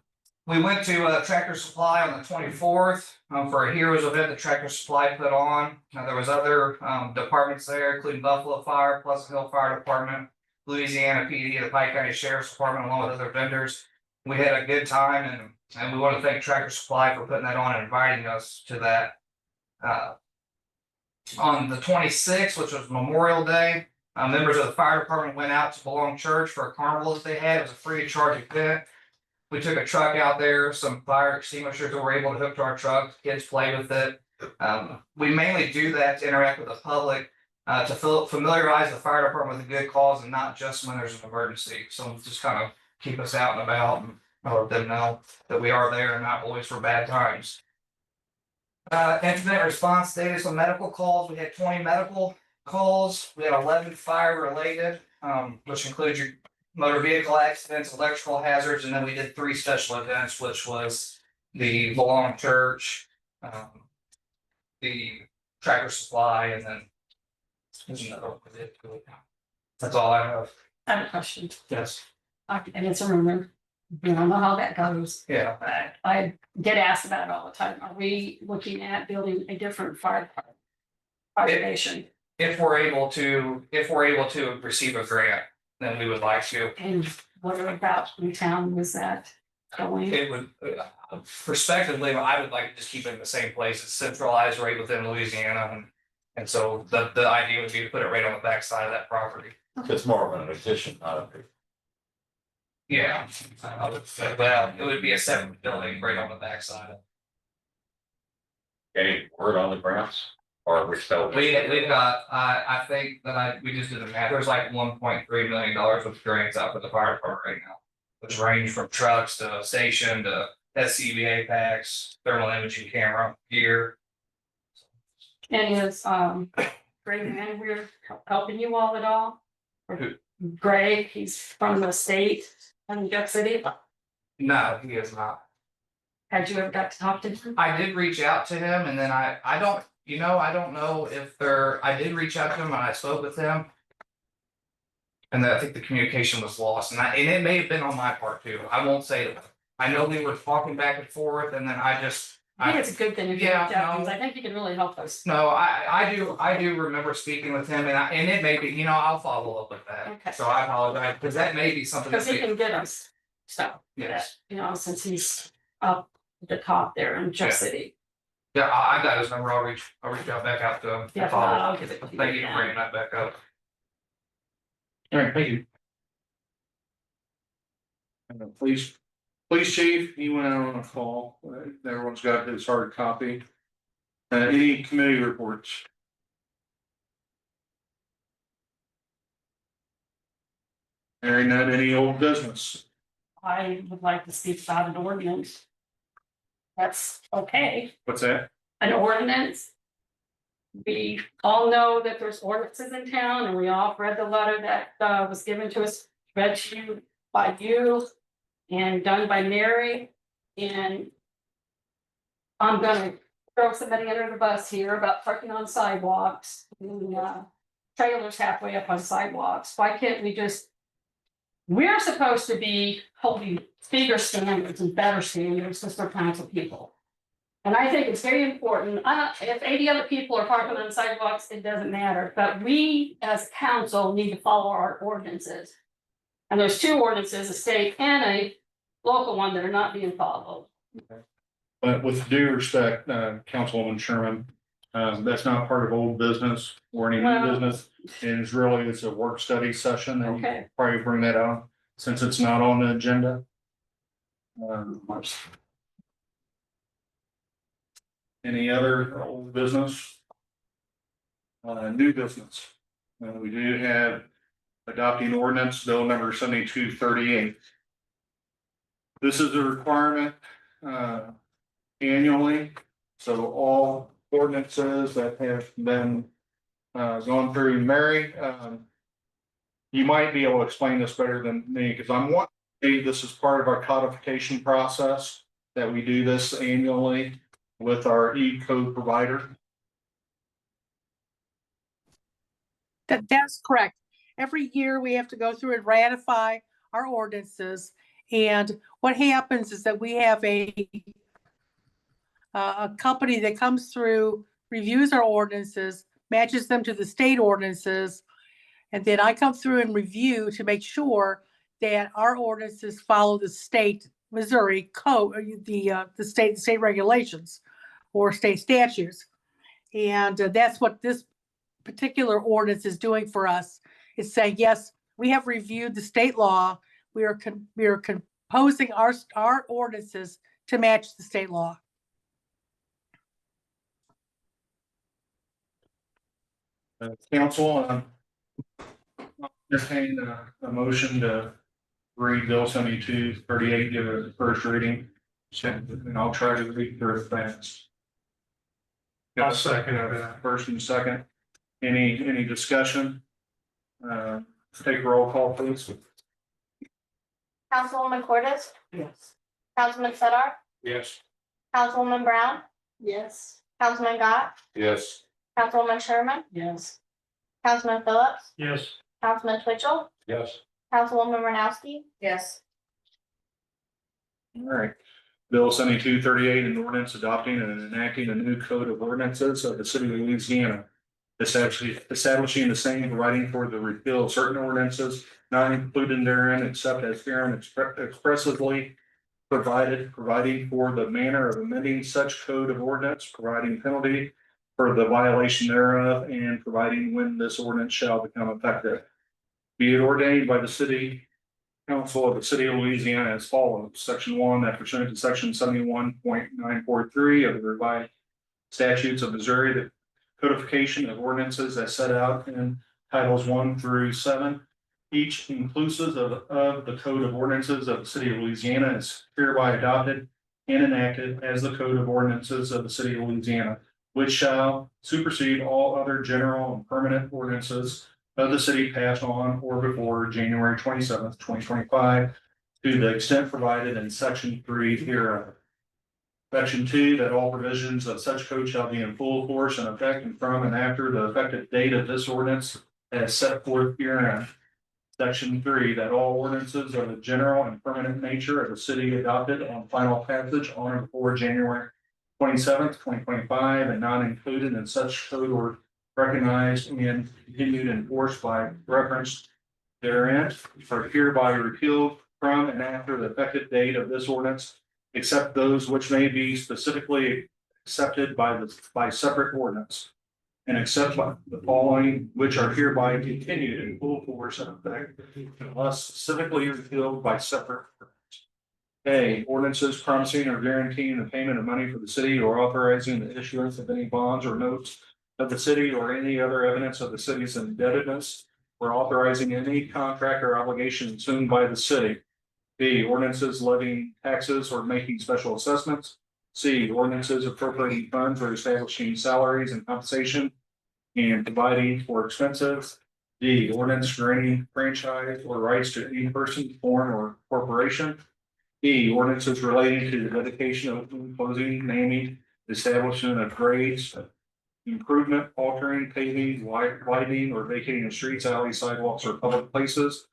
we went to Tractor Supply on the 24th for a Heroes event that Tractor Supply put on. Now there was other departments there, including Buffalo Fire, Pleasant Hill Fire Department, Louisiana PD, the Pike County Sheriff's Department, along with other vendors. We had a good time, and we want to thank Tractor Supply for putting that on and inviting us to that. On the 26th, which was Memorial Day, members of the fire department went out to Belong Church for a carnival that they had. It was a free of charge event. We took a truck out there, some fire extinguishers that were able to hook to our truck. Kids play with it. We mainly do that to interact with the public, to familiarize the fire department with a good cause and not just when there's an emergency. So just kind of keep us out and about and let them know that we are there and not always for bad times. Incident response status on medical calls. We had 20 medical calls. We had 11 fire related, which includes your motor vehicle accidents, electrical hazards, and then we did 3 special events, which was the Belong Church, the Tractor Supply, and then That's all I have. I have a question, Yes. and it's a rumor, we don't know how that goes, Yeah. but I get asked about it all the time, are we looking at building a different fire department? Fire station, If we're able to receive a grant, then we would like to. and what about in town was that going? It would, prospectively, I would like to just keep it in the same place, it's centralized right within Louisiana and so the idea would be to put it right on the backside of that property. It's more of an addition, not a. Yeah, I would say, well, it would be a separate building right on the backside. Any word on the grants? Or are we still? We've got, I think that we just did the math, there's like $1.3 million of grants out for the fire department right now. Which range from trucks to station to SCBA packs, thermal imaging camera, gear. And is, Greg Manweir helping you all at all? Or Who? Greg, he's from the state in Jeff City, No, he is not. had you ever got to talk to him? I did reach out to him and then I don't know if I did reach out to him and I spoke with him. And then I think the communication was lost and it may have been on my part too. I won't say that. I know we were talking back and forth and then I think it's a good thing if you reach Yeah, out, because no. I think you can really help us. no, I do remember speaking with him and it may be, I'll follow up with Okay. that. So I apologize, because that may be something. Because that he we- can get us stuff, Yes. since he's up at the top there in Jeff Yeah. City. Yeah, I got his number. I'll reach out back out to him. Yeah, Follow up. I'll give it to you. Thank you for bringing that back up. All right, thank you. Police chief, he went out on a call, everyone's got his hard copy. Any committee reports? Hearing none, any old business? I would like to speak about an ordinance. That's okay, What's that? an ordinance. We all know that there's ordinances in town and we all read the letter that was given to us, read to you by you. And done by Mary, and. I'm gonna throw somebody under the bus here about parking on sidewalks, and trailers halfway up on sidewalks, why can't we just? We're supposed to be holding bigger standards and better standards as the council people. And I think it's very important, if 80 other people are parking on sidewalks, it doesn't matter, but we as council need to follow our ordinances. And there's two ordinances, a state and a local one that are not being followed. But with due respect, Councilwoman Sherman, that's not part of old business or any new Well- business. It's a work study session and you Okay. probably bring that out since it's not on the agenda. Any other old business? New business. We do have adopting ordinance bill number 7238. This is a requirement annually, so all ordinances that have been gone through. Mary, you might be able to explain this better than me, because this is part of our codification process, that we do this annually with our e-code provider. That's correct. Every year we have to go through and ratify our ordinances. And what happens is that we have a company that comes through, reviews our ordinances, matches them to the state ordinances. And then I come through and review to make sure that our ordinances follow the state Missouri code, the state regulations or state statutes. And that's what this particular ordinance is doing for us. It's saying, yes, we have reviewed the state law. We are composing our ordinances to match the state law. Council, entertain a motion to read Bill 7238, give it a first reading. And I'll try to read through it fast. I'll second that. First and second, any discussion? Take a roll call, please. Councilwoman Cordes, Yes. Councilman Sedar, Yes. Councilwoman Brown, Yes. Councilman Gott, Yes. Councilwoman Sherman, Yes. Councilman Phillips, Yes. Councilman Twitchell, Yes. Councilwoman Renowski, Yes. All right. Bill 7238, an ordinance adopting and enacting a new code of ordinances of the city of Louisiana. Establishing the same, providing for the repeal of certain ordinances not included therein except as herein expressly provided, providing for the manner of amending such code of ordinance, providing penalty for the violation thereof, and providing when this ordinance shall become effective. Be it ordained by the city council of the city of Louisiana as follows. Section 1, that pursuant to section 71.943 of the revised statutes of Missouri, the codification of ordinances as set out in titles 1 through 7, each inclusive of the code of ordinances of the city of Louisiana is hereby adopted and enacted as the code of ordinances of the city of Louisiana, which shall supersede all other general and permanent ordinances of the city passed on or before January 27th, 2025, to the extent provided in section 3 hereof. Section 2, that all provisions of such code shall be in full force and effect and from and after the effective date of this ordinance as set forth herein. Section 3, that all ordinances of the general and permanent nature of the city adopted on final passage on or before January 27th, 2025, and not included in such code or recognized and continued and enforced by reference therein are hereby repealed from and after the effective date of this ordinance, except those which may be specifically accepted by separate ordinance, and except the following, which are hereby continued in full force and effect, unless specifically repealed by separate ordinance. A, ordinances promising or guaranteeing the payment of money for the city or authorizing the issuance of any bonds or notes of the city or any other evidence of the city's indebtedness, or authorizing any contract or obligation assumed by the city. B, ordinances levying taxes or making special assessments. C, ordinances appropriating funds or establishing salaries and compensation and providing for expenses. D, ordinance granting franchise or rights to any person, form, or corporation. E, ordinances relating to the dedication of closing, naming, establishment of grades, improvement, altering, paving, widening, or vacating of streets, alleys, sidewalks, or public places.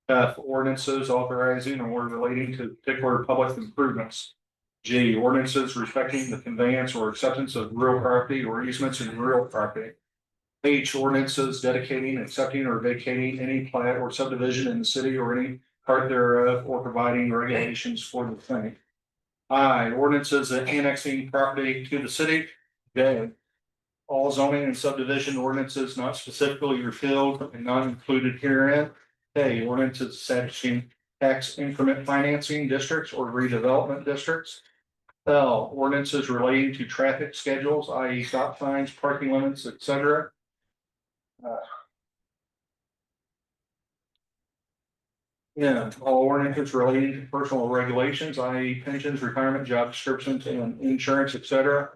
F, ordinances authorizing or relating to particular public improvements. G, ordinances respecting the conveyance or acceptance of real property or easements in real property. H, ordinances dedicating, accepting, or vacating any plat or subdivision in the city or any part thereof, or providing regulations for the same. I, ordinances annexing property to the city. J, all zoning and subdivision ordinances not specifically repealed and not included herein. K, ordinances establishing tax increment financing districts or redevelopment districts. L, ordinances relating to traffic schedules, i.e. stop signs, parking limits, etc. Yeah, all ordinances relating to personal regulations, i.e. pensions, retirement, job descriptions, and insurance, etc.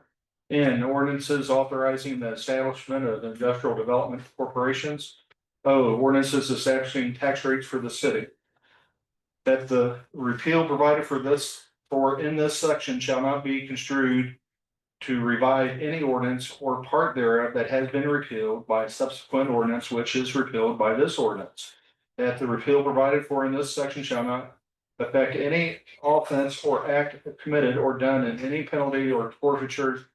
N, ordinances authorizing the establishment of industrial development corporations. O, ordinances establishing tax rates for the city. That the repeal provided in this section shall not be construed to revive any ordinance or part thereof that has been repealed by a subsequent ordinance which is repealed by this ordinance. That the repeal provided for in this section shall not affect any offense or act committed or done in any penalty or forfeiture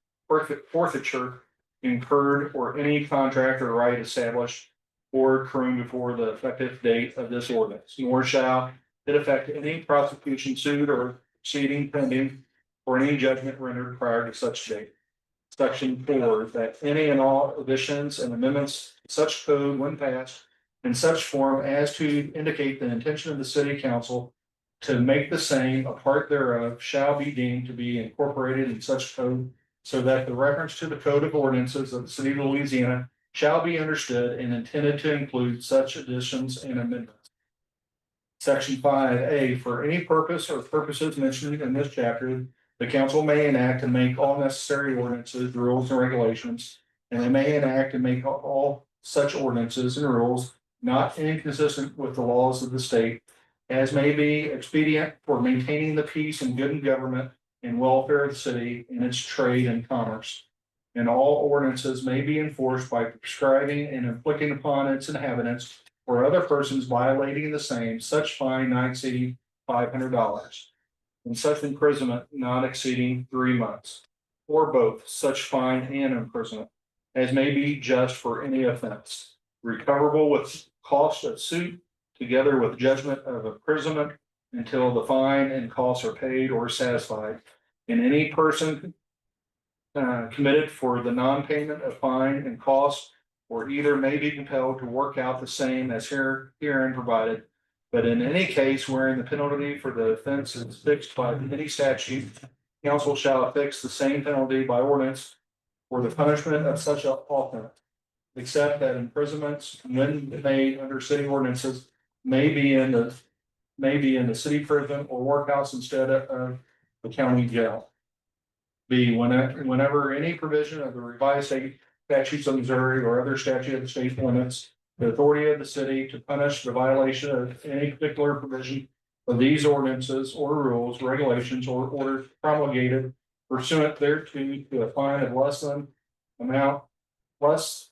incurred or any contract or right established or accruing before the effective date of this ordinance, nor shall it affect any prosecution, suit, or proceeding pending or any judgment rendered prior to such date. Section 4, that any and all additions and amendments to such code when passed in such form as to indicate the intention of the city council to make the same a part thereof shall be deemed to be incorporated in such code, so that the reference to the code of ordinances of the city of Louisiana shall be understood and intended to include such additions and amendments. Section 5A, for any purpose or purposes mentioned in this chapter, the council may enact and make all necessary ordinances, rules, and regulations, and they may enact and make all such ordinances and rules not inconsistent with the laws of the state, as may be expedient for maintaining the peace and good government and welfare of the city and its trade and commerce. and all ordinances may be enforced by prescribing and inflicting upon its inhabitants or other persons violating the same, such fine not exceeding $500, and such imprisonment not exceeding 3 months, or both such fine and imprisonment as may be just for any offense, recoverable with cost of suit, together with judgment of imprisonment until the fine and costs are paid or satisfied, and any person committed for the non-payment of fine and costs, or either may be compelled to work out the same as herein provided. But in any case wherein the penalty for the offense is fixed by any statute, council shall affix the same penalty by ordinance for the punishment of such offense, except that imprisonments, when made under city ordinances, may be in the city prison or workhouse instead of the county jail. B, whenever any provision of the revised state statutes of Missouri or other statute of the state limits the authority of the city to punish the violation of any particular provision of these ordinances or rules, regulations, or orders promulgated pursuant thereto to a fine of less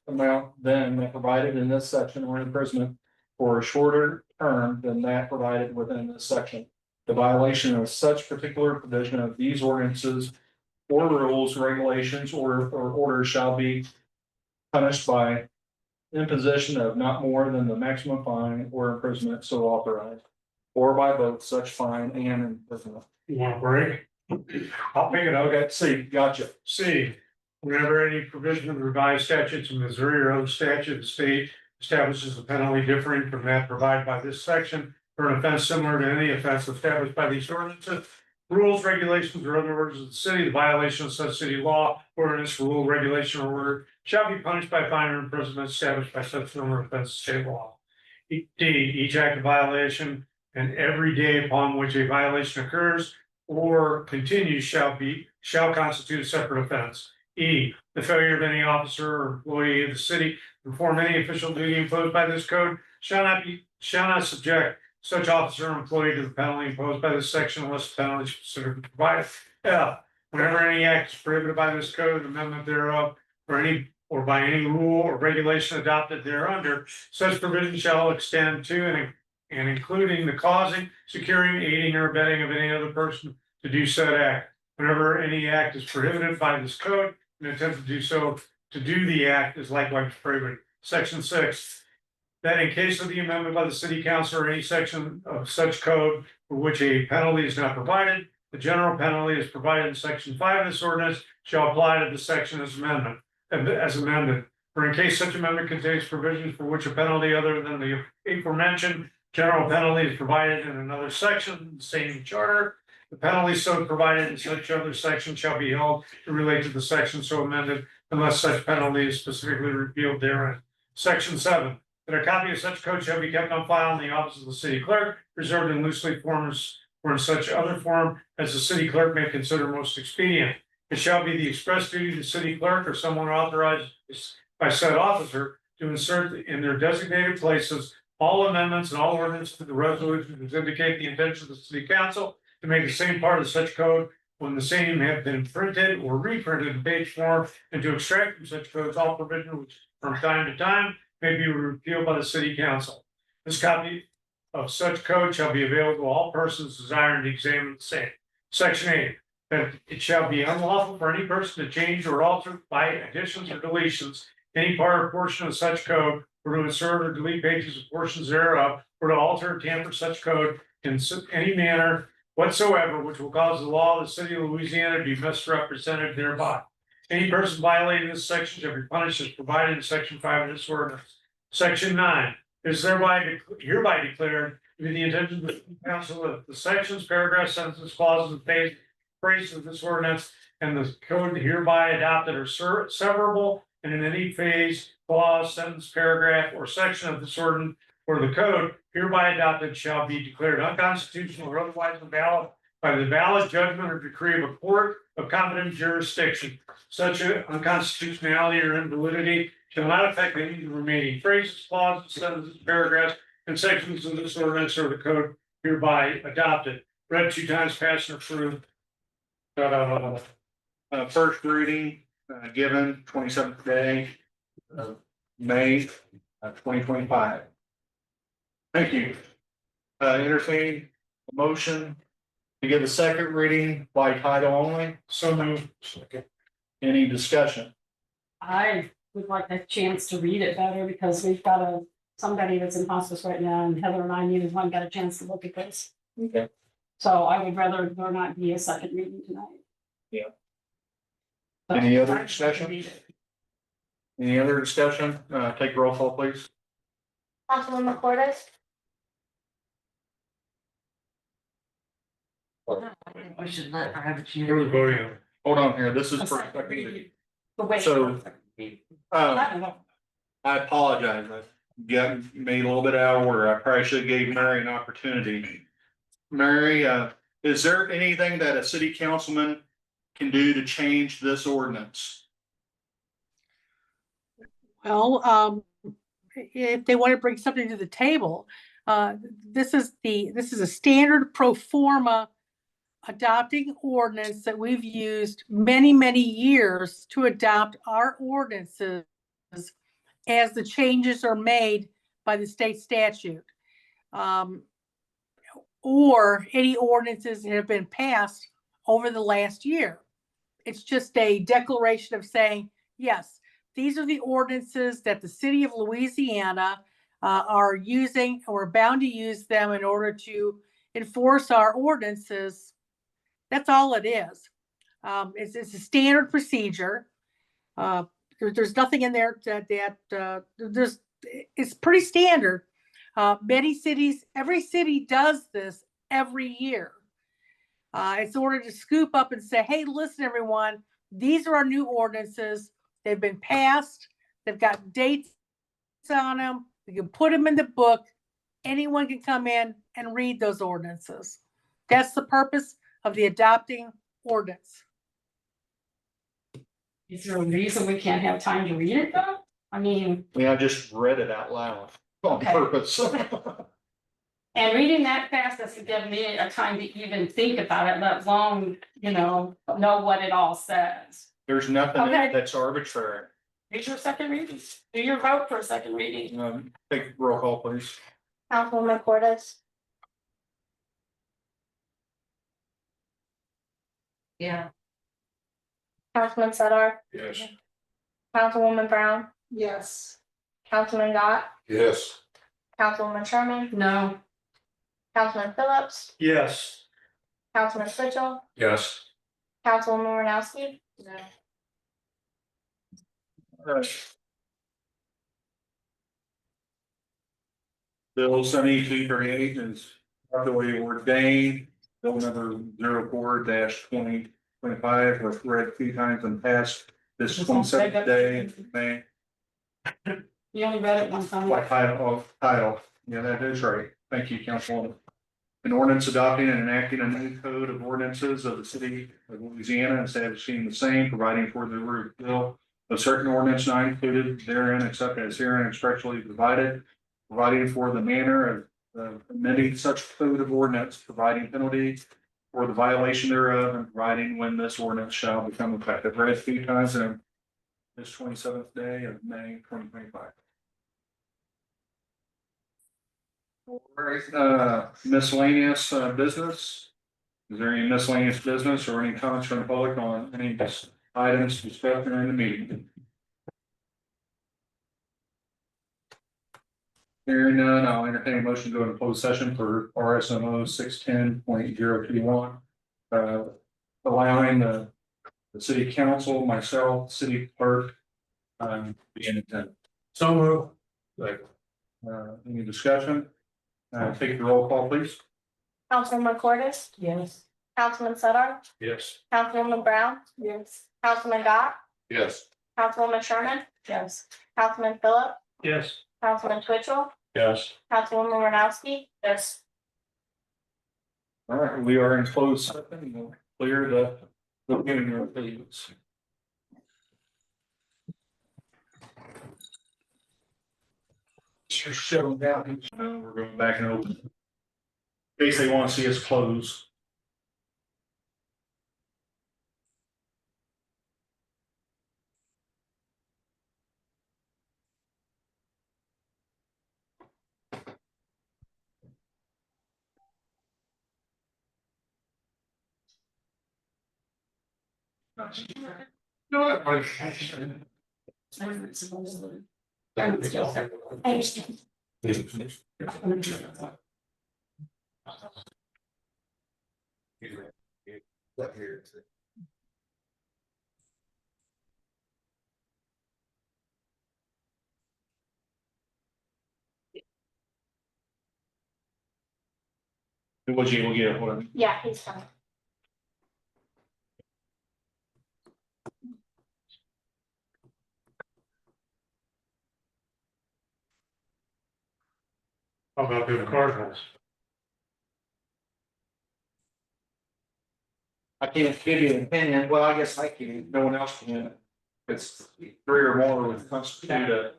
amount than that provided in this section, or imprisonment for a shorter term than that provided within this section. The violation of such particular provision of these ordinances or rules, regulations, or orders shall be punished by imposition of not more than the maximum fine or imprisonment so authorized, or by both such fine and imprisonment. You want a break? I'll pick it up. Okay, C, gotcha. C, whenever any provision of the revised statutes of Missouri or other statute of the state establishes a penalty differing from that provided by this section for an offense similar to any offense established by these ordinances, rules, regulations, or other orders of the city, the violation of such city law, ordinance, rule, regulation, or order shall be punished by fine or imprisonment established by such number of offenses state law. D, each act of violation and every day upon which a violation occurs or continues shall constitute a separate offense. E, the failure of any officer or employee of the city to perform any official duty imposed by this code shall not subject such officer or employee to the penalty imposed by this section unless the penalty is specifically provided. F, whenever any act is prohibited by this code, amendment thereof, or by any rule or regulation adopted thereunder, such provision shall extend to and including the causing, securing, aiding, or abetting of any other person to do said act. Whenever any act is prohibited by this code, an attempt to do the act is likewise prohibited. Section 6, that in case of the amendment by the city council or any section of such code for which a penalty is not provided, the general penalty is provided in section 5 of this ordinance shall apply to the section as amended. For in case such amendment contains provisions for which a penalty other than the aforementioned general penalty is provided in another section of the same charter, the penalty so provided in such other section shall be held to relate to the section so amended unless such penalty is specifically repealed therein. Section 7, that a copy of such code shall be kept on file in the office of the city clerk, preserved in loosely forms or in such other form as the city clerk may consider most expedient. It shall be the express duty of the city clerk or someone authorized by said officer to insert in their designated places all amendments and all ordinances to the resolutions indicate the intention of the city council to make the same part of such code when the same have been printed or reprinted in page form, and to extract from such codes all provision which from time to time may be repealed by the city council. This copy of such code shall be available to all persons desiring to examine the same. Section 8, that it shall be unlawful for any person to change or alter by additions or deletions any part or portion of such code, or to insert or delete pages or portions thereof, or to alter or tamper such code in any manner whatsoever which will cause the law of the city of Louisiana to be misrepresented thereby. Any person violating this section shall be punished as provided in section 5 of this ordinance. Section 9 is hereby declared to be the intention of the council that the sections, paragraphs, sentences, clauses, and phrases of this ordinance and the code hereby adopted are severable, and in any phase, clause, sentence, paragraph, or section of this ordinance or the code hereby adopted shall be declared unconstitutional or otherwise invalid by the valid judgment or decree of a court of competent jurisdiction. Such unconstitutionality or invalidity shall not affect any of the remaining phrases, clauses, sentences, paragraphs, and sections of this ordinance or the code hereby adopted. Read 2 times, passed, and approved. First reading, given 27th day of May 2025. Thank you. Entertain a motion to give a second reading by title only. So moved. Any discussion? I would like a chance to read it better because we've got somebody that's in hospice right now and Heather and I neither one got a chance to look at this. Okay. So I would rather there not be a second reading tonight. Yeah. So Any other I'd like to discussion? read it. Any other discussion? Take roll call, please. Councilwoman Cordes, We should let her have a chance. Who's voting? Hold on here. This is A for second second reading. reading. The way- So- I don't know. I apologize. I got me a little bit out of order. I probably should have gave Mary an opportunity. Mary, is there anything that a city councilman can do to change this ordinance? Well, if they want to bring something to the table, this is a standard pro forma adopting ordinance that we've used many, many years to adopt our ordinances as the changes are made by the state statute. Or any ordinances that have been passed over the last year. It's just a declaration of saying, yes, these are the ordinances that the city of Louisiana are using, and we're bound to use them in order to enforce our ordinances. That's all it is. It's a standard procedure. There's nothing in there it's pretty standard. Many cities, every city does this every year. It's in order to scoop up and say, hey, listen, everyone, these are our new ordinances. They've been passed. They've got dates on them. We can put them in the book. Anyone can come in and read those ordinances. That's the purpose of the adopting ordinance. Is there a reason we can't have time to read it though? I mean, I just read it out loud on Okay. purpose. and reading that fast doesn't give me a time to even think about it, let alone, know what it all says. There's nothing in it Okay. that's arbitrary. Read your second reading. Do your vote for a second reading. Take roll call, please. Councilwoman Cordes, Yeah. Councilman Sudar, Yes. Councilwoman Brown, Yes. Councilman Gott, Yes. Councilwoman Sherman, No. Councilman Phillips, Yes. Councilman Twitchell, Yes. Councilwoman Renowski. No. Bill 7238 is properly ordained. Bill number 04-2025 was read a few times and passed this 27th day in May. You only read it one time. By title. Yeah, that is right. Thank you, Councilwoman. An ordinance adopting and enacting a new code of ordinances of the city of Louisiana, establishing the same, providing for the repeal of certain ordinance not included therein except as herein expressly provided, providing for the manner of amending such code of ordinance, providing penalty for the violation thereof, and providing when this ordinance shall become effective. Read a few times in this 27th day of May 2025. All right, miscellaneous business. Is there any miscellaneous business or any comments from the public on any items discussed during the meeting? Hearing none, I'll entertain a motion to go into closed session for RSMO 610.021. Allowing the city council, myself, city clerk, be in attendance. So moved. Any discussion? Take the roll call, please. Councilwoman Cordes, Yes. Councilman Sudar, Yes. Councilwoman Brown, Yes. Councilman Gott, Yes. Councilwoman Sherman, Yes. Councilman Phillips, Yes. Councilman Twitchell, Yes. Councilwoman Renowski. Yes. All right, we are in closed session. We'll clear the meeting room, please. Just shut them down. We're going back and open. In case they want to see us close. What you will get, what? Yeah, he's fine. How about the Cardinals? I can't give you an opinion, well, I guess I can, no one else can. It's 3 or more would constitute a.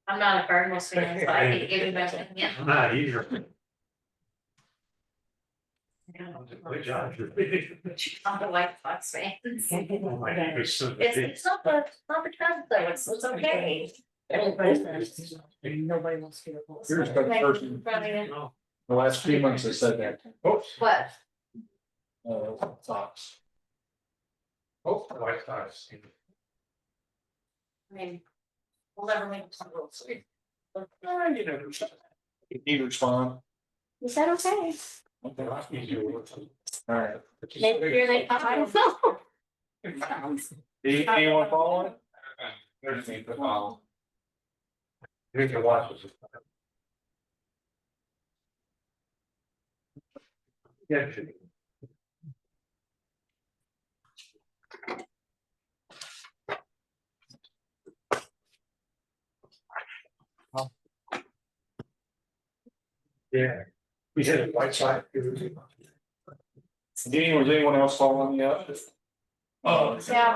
I'm not a Cardinals fan, so I can't give you my opinion. I'm not either. Good job. I'm the White Sox fan. Oh, my goodness. It's not the trend though, it's okay. Nobody wants to. Here's the person, the last few months I said that. Oops. What? Sox. Oh, White Sox. I mean, we'll never make some rules. You know, you respond. Is that okay? Okay. All right. Make sure they come. Anyone following? There's me to follow. You can watch this. Yeah. Yeah, we had a white side. Was anyone else following you up? Oh. Yeah.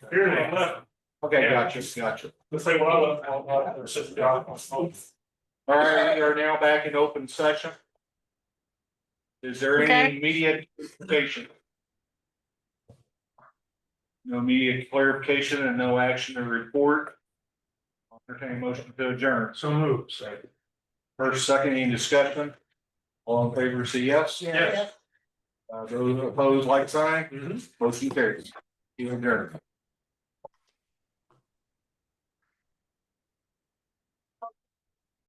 Here they left. Okay, gotcha. Let's say, well, there's just the office. All right, we are now back in open session. Is there any Okay. immediate clarification? No immediate clarification and no action to report. I'll entertain a motion to adjourn. So moved. First, second, any discussion? All in favor, say yes. Yes. Those opposed, like sign. Mhm. Motion carries. You adjourn.